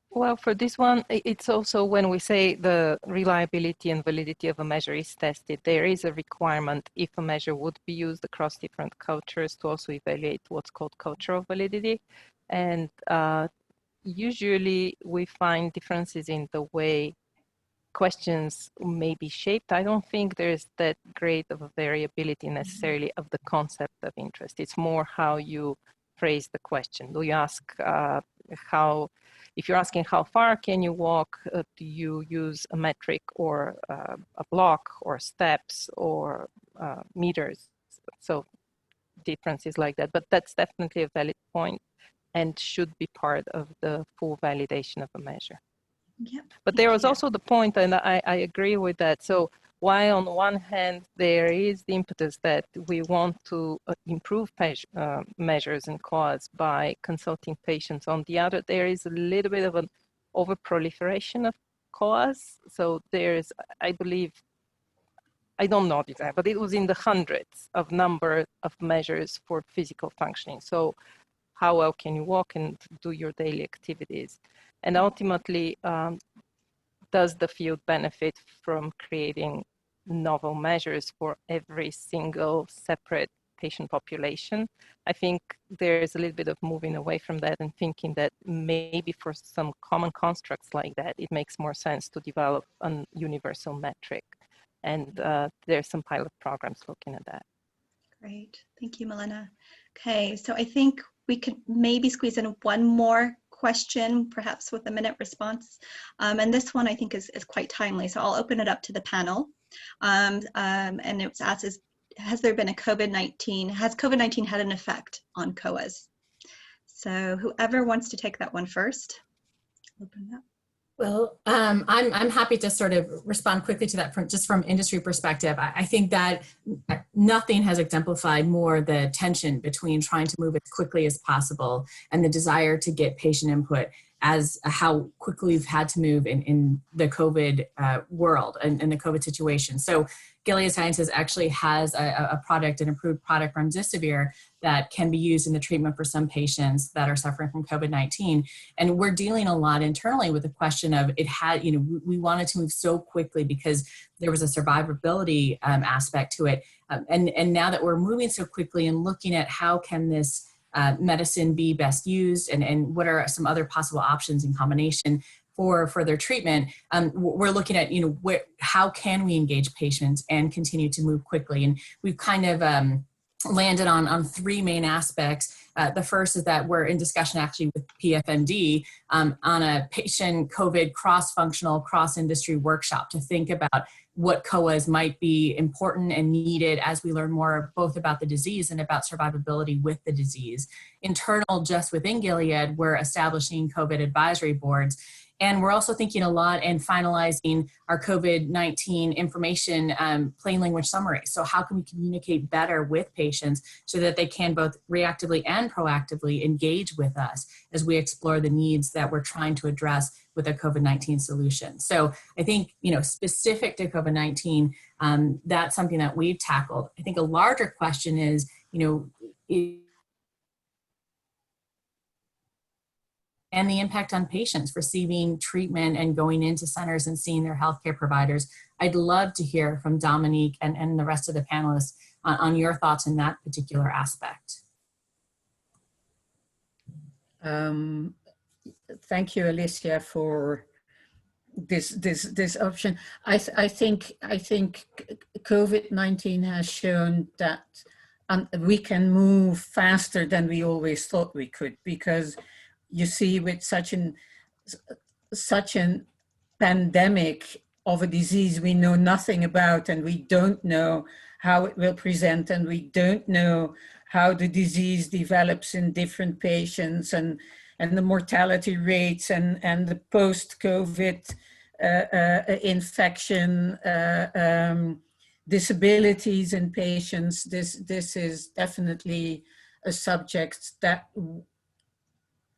Well, for this one, it's also when we say the reliability and validity of a measure is tested, there is a requirement if a measure would be used across different cultures to also evaluate what's called cultural validity. And usually we find differences in the way questions may be shaped. I don't think there's that great of a variability necessarily of the concept of interest. It's more how you phrase the question. Do you ask if you're asking how far can you walk, do you use a metric or a block or steps or meters? So differences like that, but that's definitely a valid point and should be part of the full validation of a measure. Yep. But there was also the point, and I agree with that. So while on one hand, there is the impetus that we want to improve measures and COAs by consulting patients, on the other, there is a little bit of an overproliferation of COAs. So there's, I believe, I don't know the exact, but it was in the hundreds of number of measures for physical functioning. So how well can you walk and do your daily activities? And ultimately, does the field benefit from creating novel measures for every single separate patient population? I think there's a little bit of moving away from that and thinking that maybe for some common constructs like that, it makes more sense to develop a universal metric. And there's some pilot programs looking at that. Great. Thank you, Milena. Okay, so I think we could maybe squeeze in one more question, perhaps with a minute response. And this one I think is quite timely, so I'll open it up to the panel. And it was asked, has there been a COVID-19, has COVID-19 had an effect on COAs? So whoever wants to take that one first, open it up. Well, I'm happy to sort of respond quickly to that just from industry perspective. I think that nothing has exemplified more the tension between trying to move as quickly as possible and the desire to get patient input as how quickly we've had to move in the COVID world and in the COVID situation. So Gilead Sciences actually has a product, an approved product, remdesivir, that can be used in the treatment for some patients that are suffering from COVID-19. And we're dealing a lot internally with the question of we wanted to move so quickly because there was a survivability aspect to it. And now that we're moving so quickly and looking at how can this medicine be best used and what are some other possible options in combination for further treatment, we're looking at, how can we engage patients and continue to move quickly? And we've kind of landed on three main aspects. The first is that we're in discussion actually with PFMD on a patient COVID cross-functional, cross-industry workshop to think about what COAs might be important and needed as we learn more both about the disease and about survivability with the disease. Internal, just within Gilead, we're establishing COVID advisory boards. And we're also thinking a lot and finalizing our COVID-19 information plain language summary. So how can we communicate better with patients so that they can both reactively and proactively engage with us as we explore the needs that we're trying to address with a COVID-19 solution. So I think, specific to COVID-19, that's something that we've tackled. I think a larger question is, and the impact on patients receiving treatment and going into centers and seeing their healthcare providers. I'd love to hear from Dominique and the rest of the panelists on your thoughts in that particular aspect. Thank you, Alicia, for this option. I think COVID-19 has shown that we can move faster than we always thought we could, because you see, with such an pandemic of a disease we know nothing about, and we don't know how it will present, and we don't know how the disease develops in different patients, and the mortality rates, and the post-COVID infection disabilities in patients. This is definitely a subject that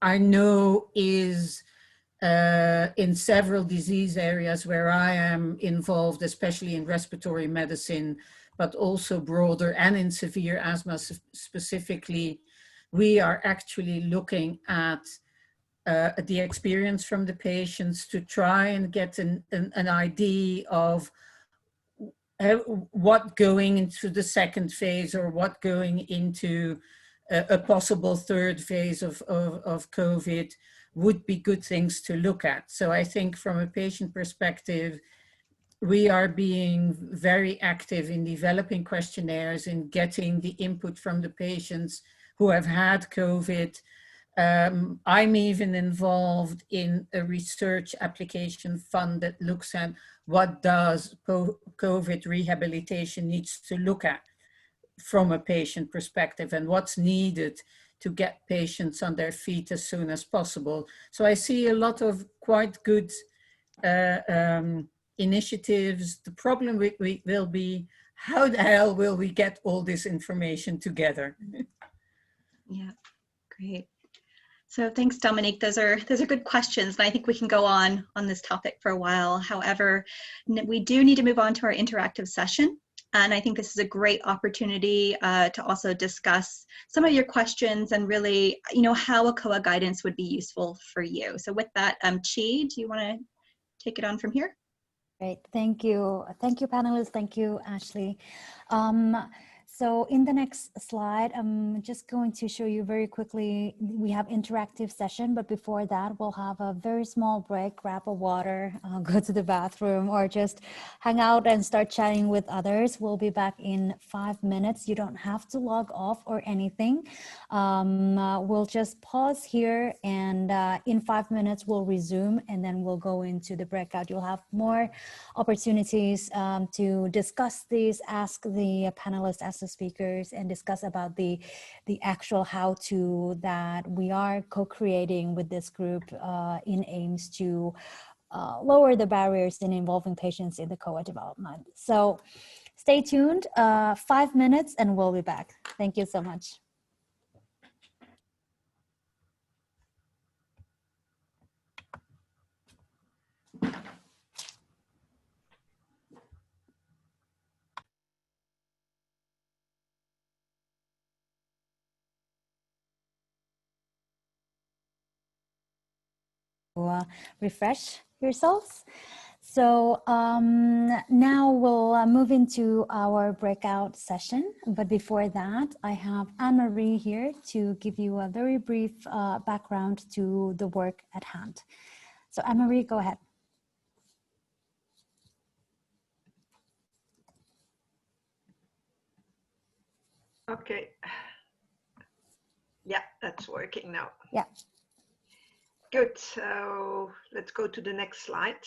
I know is in several disease areas where I am involved, especially in respiratory medicine, but also broader, and in severe asthma specifically. We are actually looking at the experience from the patients to try and get an idea of what going into the second phase, or what going into a possible third phase of COVID would be good things to look at. So I think from a patient perspective, we are being very active in developing questionnaires and getting the input from the patients who have had COVID. I'm even involved in a research application fund that looks at what does COVID rehabilitation needs to look at from a patient perspective, and what's needed to get patients on their feet as soon as possible. So I see a lot of quite good initiatives. The problem will be, how the hell will we get all this information together? Yeah, great. So thanks, Dominique. Those are good questions, and I think we can go on this topic for a while. However, we do need to move on to our interactive session. And I think this is a great opportunity to also discuss some of your questions and really, how a COA guidance would be useful for you. So with that, Chi, do you want to take it on from here? Great, thank you. Thank you, panelists. Thank you, Ashley. So in the next slide, I'm just going to show you very quickly, we have interactive session, but before that, we'll have a very small break, grab a water, go to the bathroom, or just hang out and start chatting with others. We'll be back in 5 minutes. You don't have to log off or anything. We'll just pause here, and in 5 minutes, we'll resume, and then we'll go into the breakout. You'll have more opportunities to discuss these, ask the panelists, ask the speakers, and discuss about the actual how-to that we are co-creating with this group in aims to lower the barriers in involving patients in the COA development. So stay tuned, 5 minutes, and we'll be back. Thank you so much. Refresh yourselves. So now we'll move into our breakout session. But before that, I have Anne-Marie here to give you a very brief background to the work at hand. So Anne-Marie, go ahead. Okay. Yeah, that's working now. Yeah. Good. So let's go to the next slide.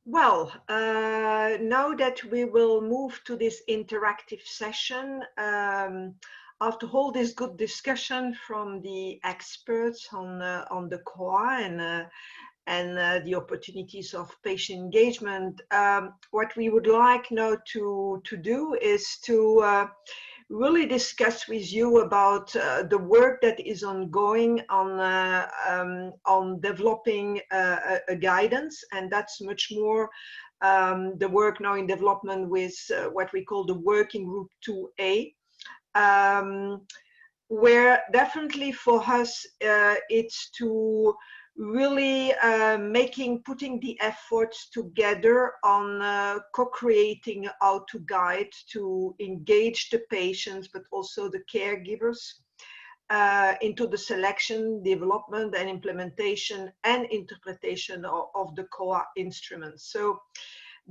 Well, now that we will move to this interactive session, after all this good discussion from the experts on the COA and the opportunities of patient engagement, what we would like now to do is to really discuss with you about the work that is ongoing on developing a guidance, and that's much more the work now in development with what we call the working group 2A, where definitely for us it's to really putting the efforts together on co-creating how to guide to engage the patients, but also the caregivers into the selection, development, and implementation and interpretation of the COA instruments. So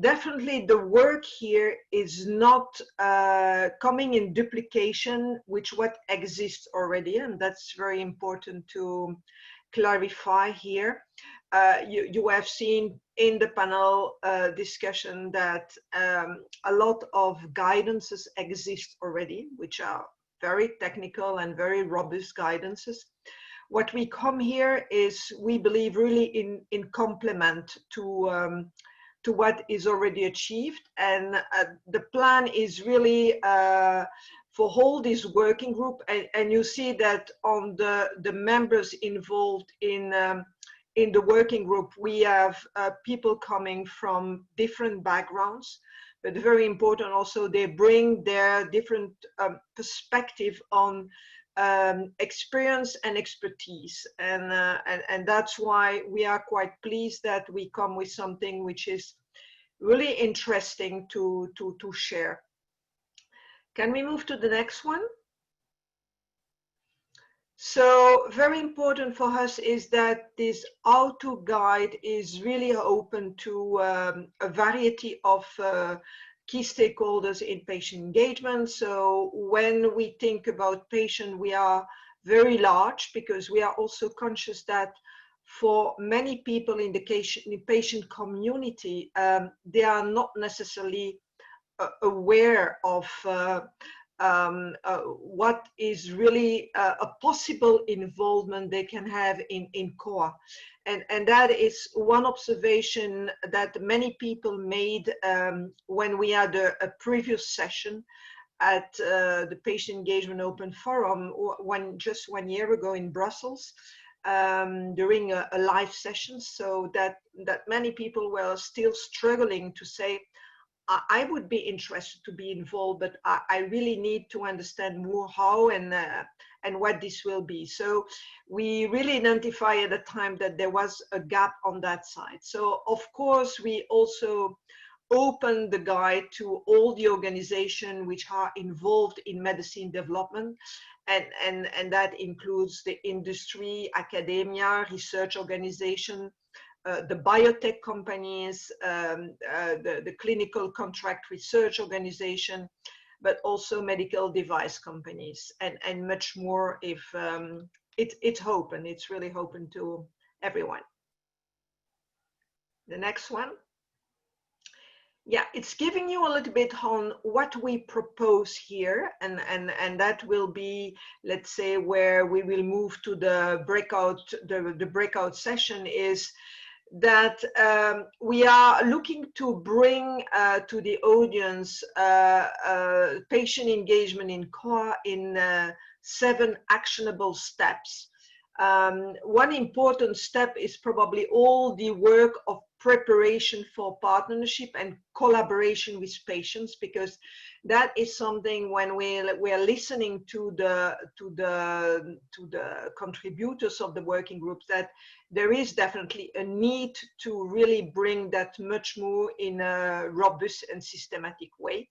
definitely the work here is not coming in duplication with what exists already, and that's very important to clarify here. You have seen in the panel discussion that a lot of guidances exist already, which are very technical and very robust guidances. What we come here is, we believe, really in complement to what is already achieved, and the plan is really for all this working group, and you see that on the members involved in the working group, we have people coming from different backgrounds, but very important also, they bring their different perspective on experience and expertise, and that's why we are quite pleased that we come with something which is really interesting to share. Can we move to the next one? So very important for us is that this how-to guide is really open to a variety of key stakeholders in patient engagement. So when we think about patient, we are very large, because we are also conscious that for many people in the patient community, they are not necessarily aware of what is really a possible involvement they can have in COA. And that is one observation that many people made when we had a previous session at the Patient Engagement Open Forum just 1 year ago in Brussels, during a live session, so that many people were still struggling to say, I would be interested to be involved, but I really need to understand more how and what this will be. So we really identified at the time that there was a gap on that side. So of course we also open the guide to all the organizations which are involved in medicine development. And that includes the industry, academia, research organization, the biotech companies, the clinical contract research organization, but also medical device companies, and much more if it's open. It's really open to everyone. The next one. Yeah, it's giving you a little bit on what we propose here, and that will be, let's say, where we will move to the breakout, the breakout session, is that we are looking to bring to the audience patient engagement in COA in 7 actionable steps. One important step is probably all the work of preparation for partnership and collaboration with patients, because that is something when we are listening to the contributors of the working groups, that there is definitely a need to really bring that much more in a robust and systematic way.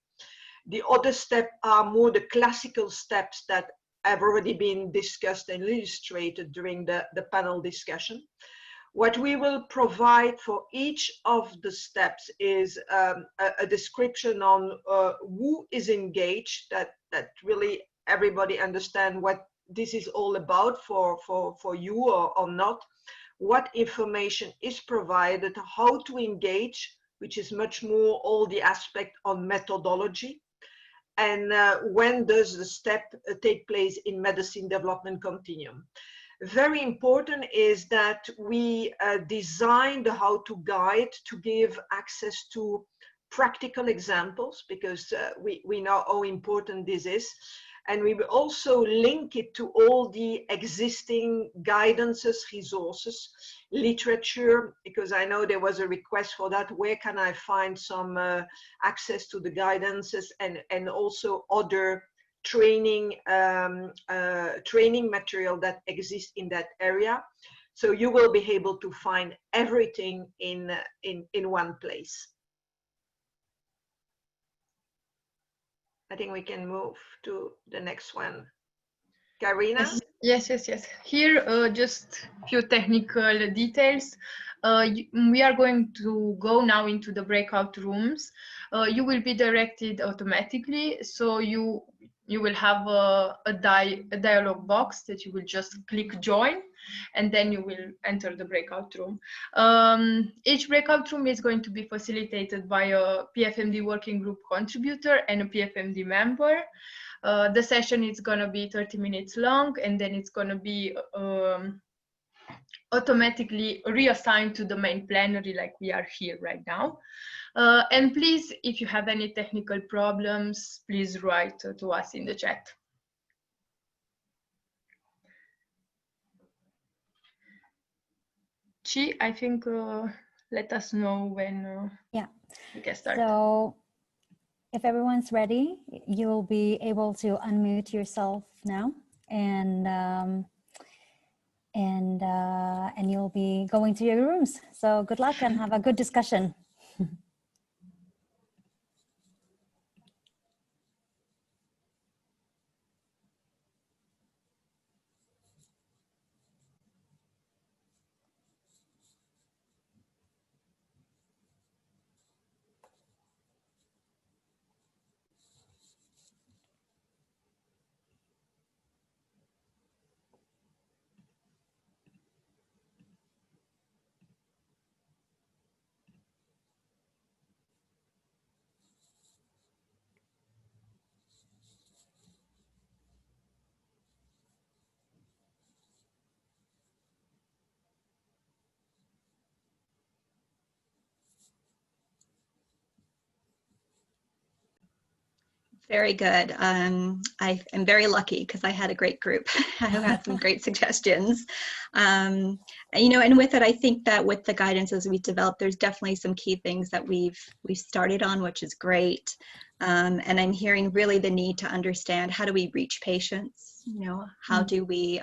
The other steps are more the classical steps that have already been discussed and illustrated during the panel discussion. What we will provide for each of the steps is a description on who is engaged, that really everybody understand what this is all about for you or not, what information is provided, how to engage, which is much more all the aspect on methodology, and when does the step take place in medicine development continuum. Very important is that we designed the how-to guide to give access to practical examples, because we know how important this is. And we will also link it to all the existing guidances, resources, literature, because I know there was a request for that. Where can I find some access to the guidances, and also other training training material that exists in that area? So you will be able to find everything in one place. I think we can move to the next one. Karina? Yes. Here, just few technical details. We are going to go now into the breakout rooms. You will be directed automatically, so you will have a dialog box that you will just click join, and then you will enter the breakout room. Each breakout room is going to be facilitated by a PFMD working group contributor and a PFMD member. The session is going to be 30 minutes long, and then it's going to be automatically reassigned to the main plenary, like we are here right now. And please, if you have any technical problems, please write to us in the chat. Chi, I think let us know when we can start. So if everyone's ready, you'll be able to unmute yourself now, and you'll be going to your rooms. So good luck and have a good discussion. Very good. I am very lucky because I had a great group who had some great suggestions. You know, and with it, I think that with the guidance as we developed, there's definitely some key things that we've started on, which is great. And I'm hearing really the need to understand, how do we reach patients? You know, how do we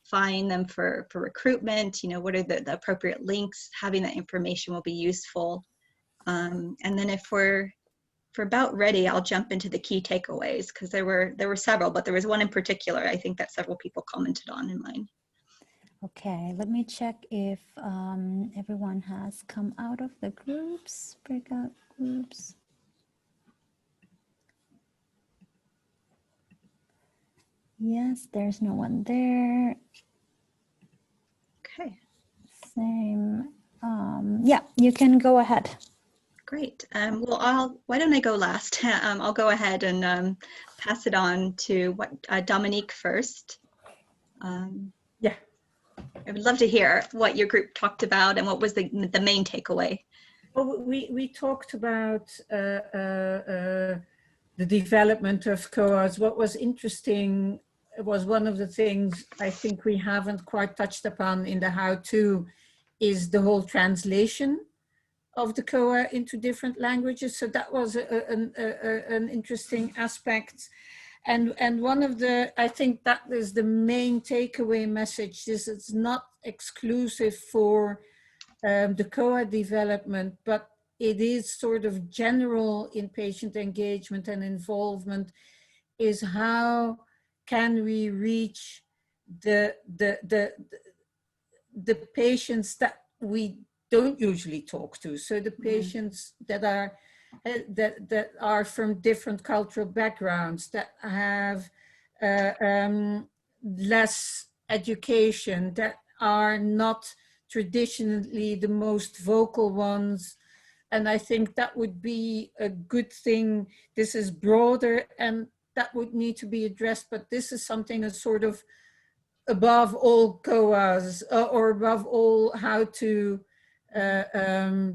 find them for recruitment? You know, what are the appropriate links? Having that information will be useful. And then if we're about ready, I'll jump into the key takeaways, because there were several, but there was one in particular I think that several people commented on in mine. Okay, let me check if everyone has come out of the groups, breakout groups. Yes, there's no one there. Okay. Same. Yeah, you can go ahead. Great. Well, why don't I go last? I'll go ahead and pass it on to Dominique first. Yeah. I would love to hear what your group talked about and what was the main takeaway. Well, we talked about the development of COAs. What was interesting was one of the things I think we haven't quite touched upon in the how-to is the whole translation of the COA into different languages. So that was an interesting aspect. And one of the, I think that is the main takeaway message, is it's not exclusive for the COA development, but it is sort of general in patient engagement and involvement, is how can we reach the patients that we don't usually talk to. So the patients that are from different cultural backgrounds, that have less education, that are not traditionally the most vocal ones. And I think that would be a good thing. This is broader and that would need to be addressed, but this is something that's sort of above all COAs or above all how to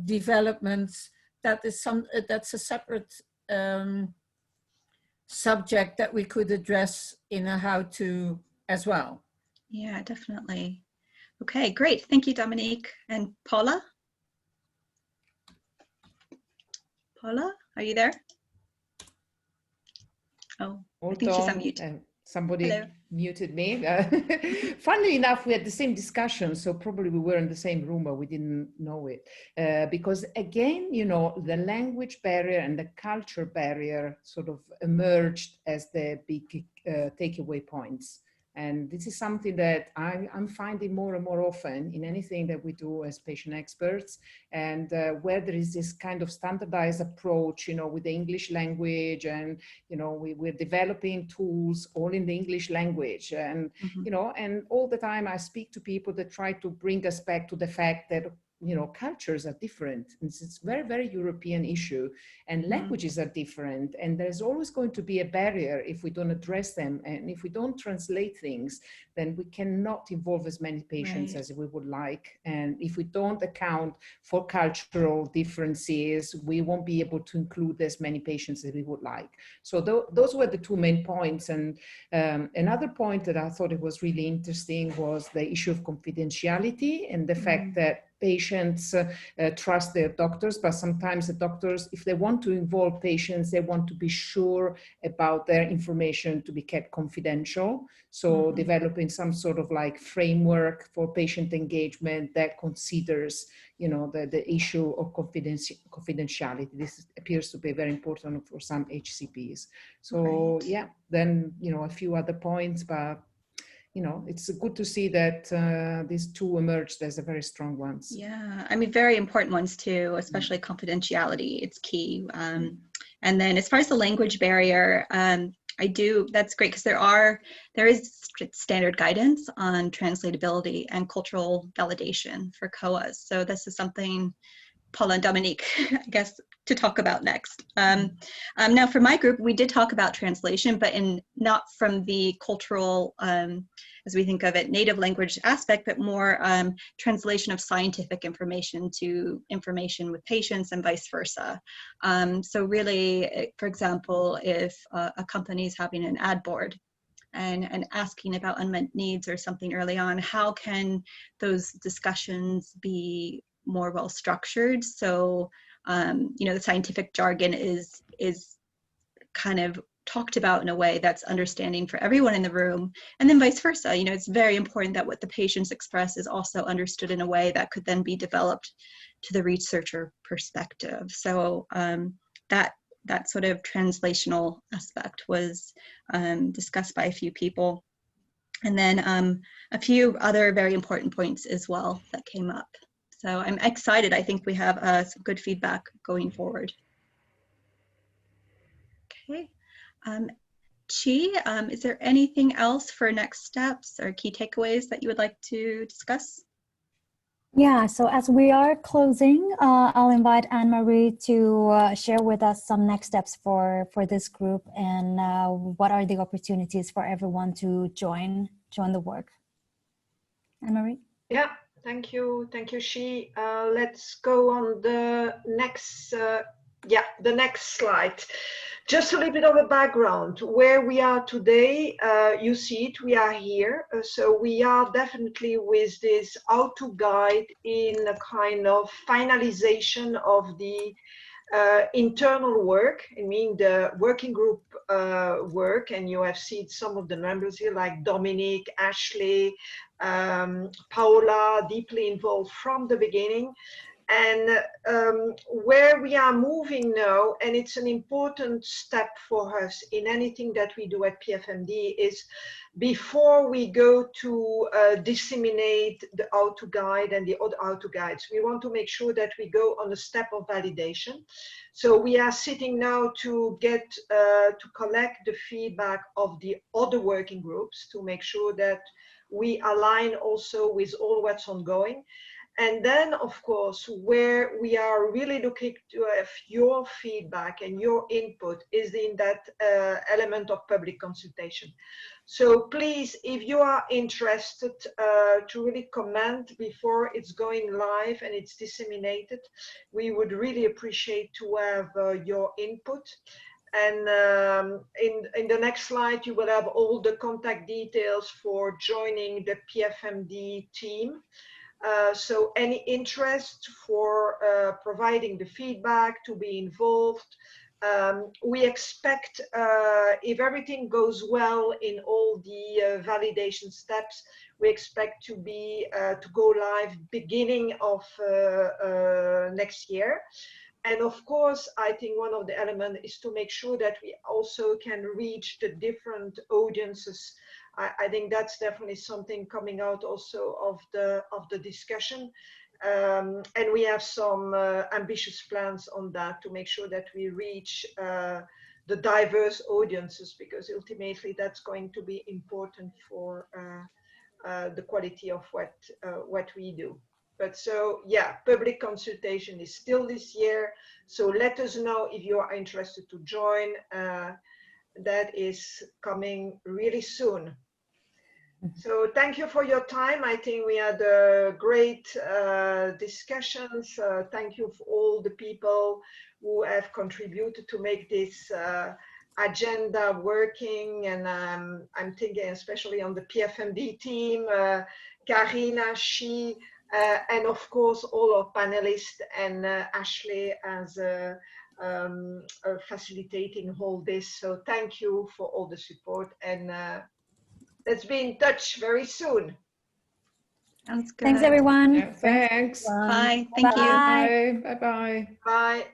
developments. That's a separate subject that we could address in a how to as well. Yeah, definitely. Okay, great. Thank you, Dominique. And Paula? Paula, are you there? Oh, I think she's on mute. Somebody Hello. muted me. Funnily enough, we had the same discussion, so probably we were in the same room, but we didn't know it. Because again, you know, the language barrier and the culture barrier sort of emerged as the big takeaway points. And this is something that I'm finding more and more often in anything that we do as patient experts, and where there is this kind of standardized approach, you know, with the English language, and, you know, we're developing tools all in the English language. And, you know, and all the time I speak to people that try to bring us back to the fact that, you know, cultures are different. It's a very, very European issue, and languages are different. And there's always going to be a barrier if we don't address them. And if we don't translate things, then we cannot involve as many patients as we would like. And if we don't account for cultural differences, we won't be able to include as many patients as we would like. So those were the two main points. And another point that I thought it was really interesting was the issue of confidentiality and the fact that patients trust their doctors, but sometimes the doctors, if they want to involve patients, they want to be sure about their information to be kept confidential. So developing some sort of like framework for patient engagement that considers, you know, the issue of confidentiality. This appears to be very important for some HCPs. So yeah, then, you know, a few other points, but you know, it's good to see that these two emerged as a very strong ones. Yeah, I mean, very important ones too, especially confidentiality. It's key. And then as far as the language barrier, that's great, because there is standard guidance on translatability and cultural validation for COAs. So this is something Paula and Dominique, I guess, to talk about next. Now for my group, we did talk about translation, but not from the cultural, as we think of it, native language aspect, but more translation of scientific information to information with patients and vice versa. So really, for example, if a company is having an ad board and asking about unmet needs or something early on, how can those discussions be more well structured? So, you know, the scientific jargon is kind of talked about in a way that's understanding for everyone in the room, and then vice versa. You know, it's very important that what the patients express is also understood in a way that could then be developed to the researcher perspective. So that sort of translational aspect was discussed by a few people. And then a few other very important points as well that came up. So I'm excited. I think we have some good feedback going forward. Okay. Chi, is there anything else for next steps or key takeaways that you would like to discuss? Yeah, so as we are closing, I'll invite Anne-Marie to share with us some next steps for this group and what are the opportunities for everyone to join the work. Anne-Marie? Yeah, thank you, Shi. Let's go on the next, the next slide. Just a little bit of a background where we are today. You see it, we are here. So we are definitely with this how-to guide in a kind of finalization of the internal work. I mean the working group work, and you have seen some of the members here like Dominic, Ashley, Paola, deeply involved from the beginning. And where we are moving now, and it's an important step for us in anything that we do at PFMD, is before we go to disseminate the how-to guide and the other how-to guides, we want to make sure that we go on a step of validation. So we are sitting now to get to collect the feedback of the other working groups to make sure that we align also with all what's ongoing. And then, of course, where we are really looking to have your feedback and your input is in that element of public consultation. So please, if you are interested to really comment before it's going live and it's disseminated, we would really appreciate to have your input. And in the next slide, you will have all the contact details for joining the PFMD team. So any interest for providing the feedback, to be involved. We expect, if everything goes well in all the validation steps, we expect to be to go live beginning of next year. And of course, I think one of the elements is to make sure that we also can reach the different audiences. I think that's definitely something coming out also of the discussion. And we have some ambitious plans on that to make sure that we reach the diverse audiences, because ultimately that's going to be important for the quality of what we do. But so, yeah, public consultation is still this year. So let us know if you are interested to join. That is coming really soon. So thank you for your time. I think we had great discussions. Thank you for all the people who have contributed to make this agenda working. And I'm thinking especially on the PFMD team, Karina, Shi, and of course all our panelists, and Ashley as facilitating all this. So thank you for all the support, and let's be in touch very soon. Sounds good. Thanks, everyone. Yeah, thanks. Bye. Thank you. Bye. Bye-bye. Bye.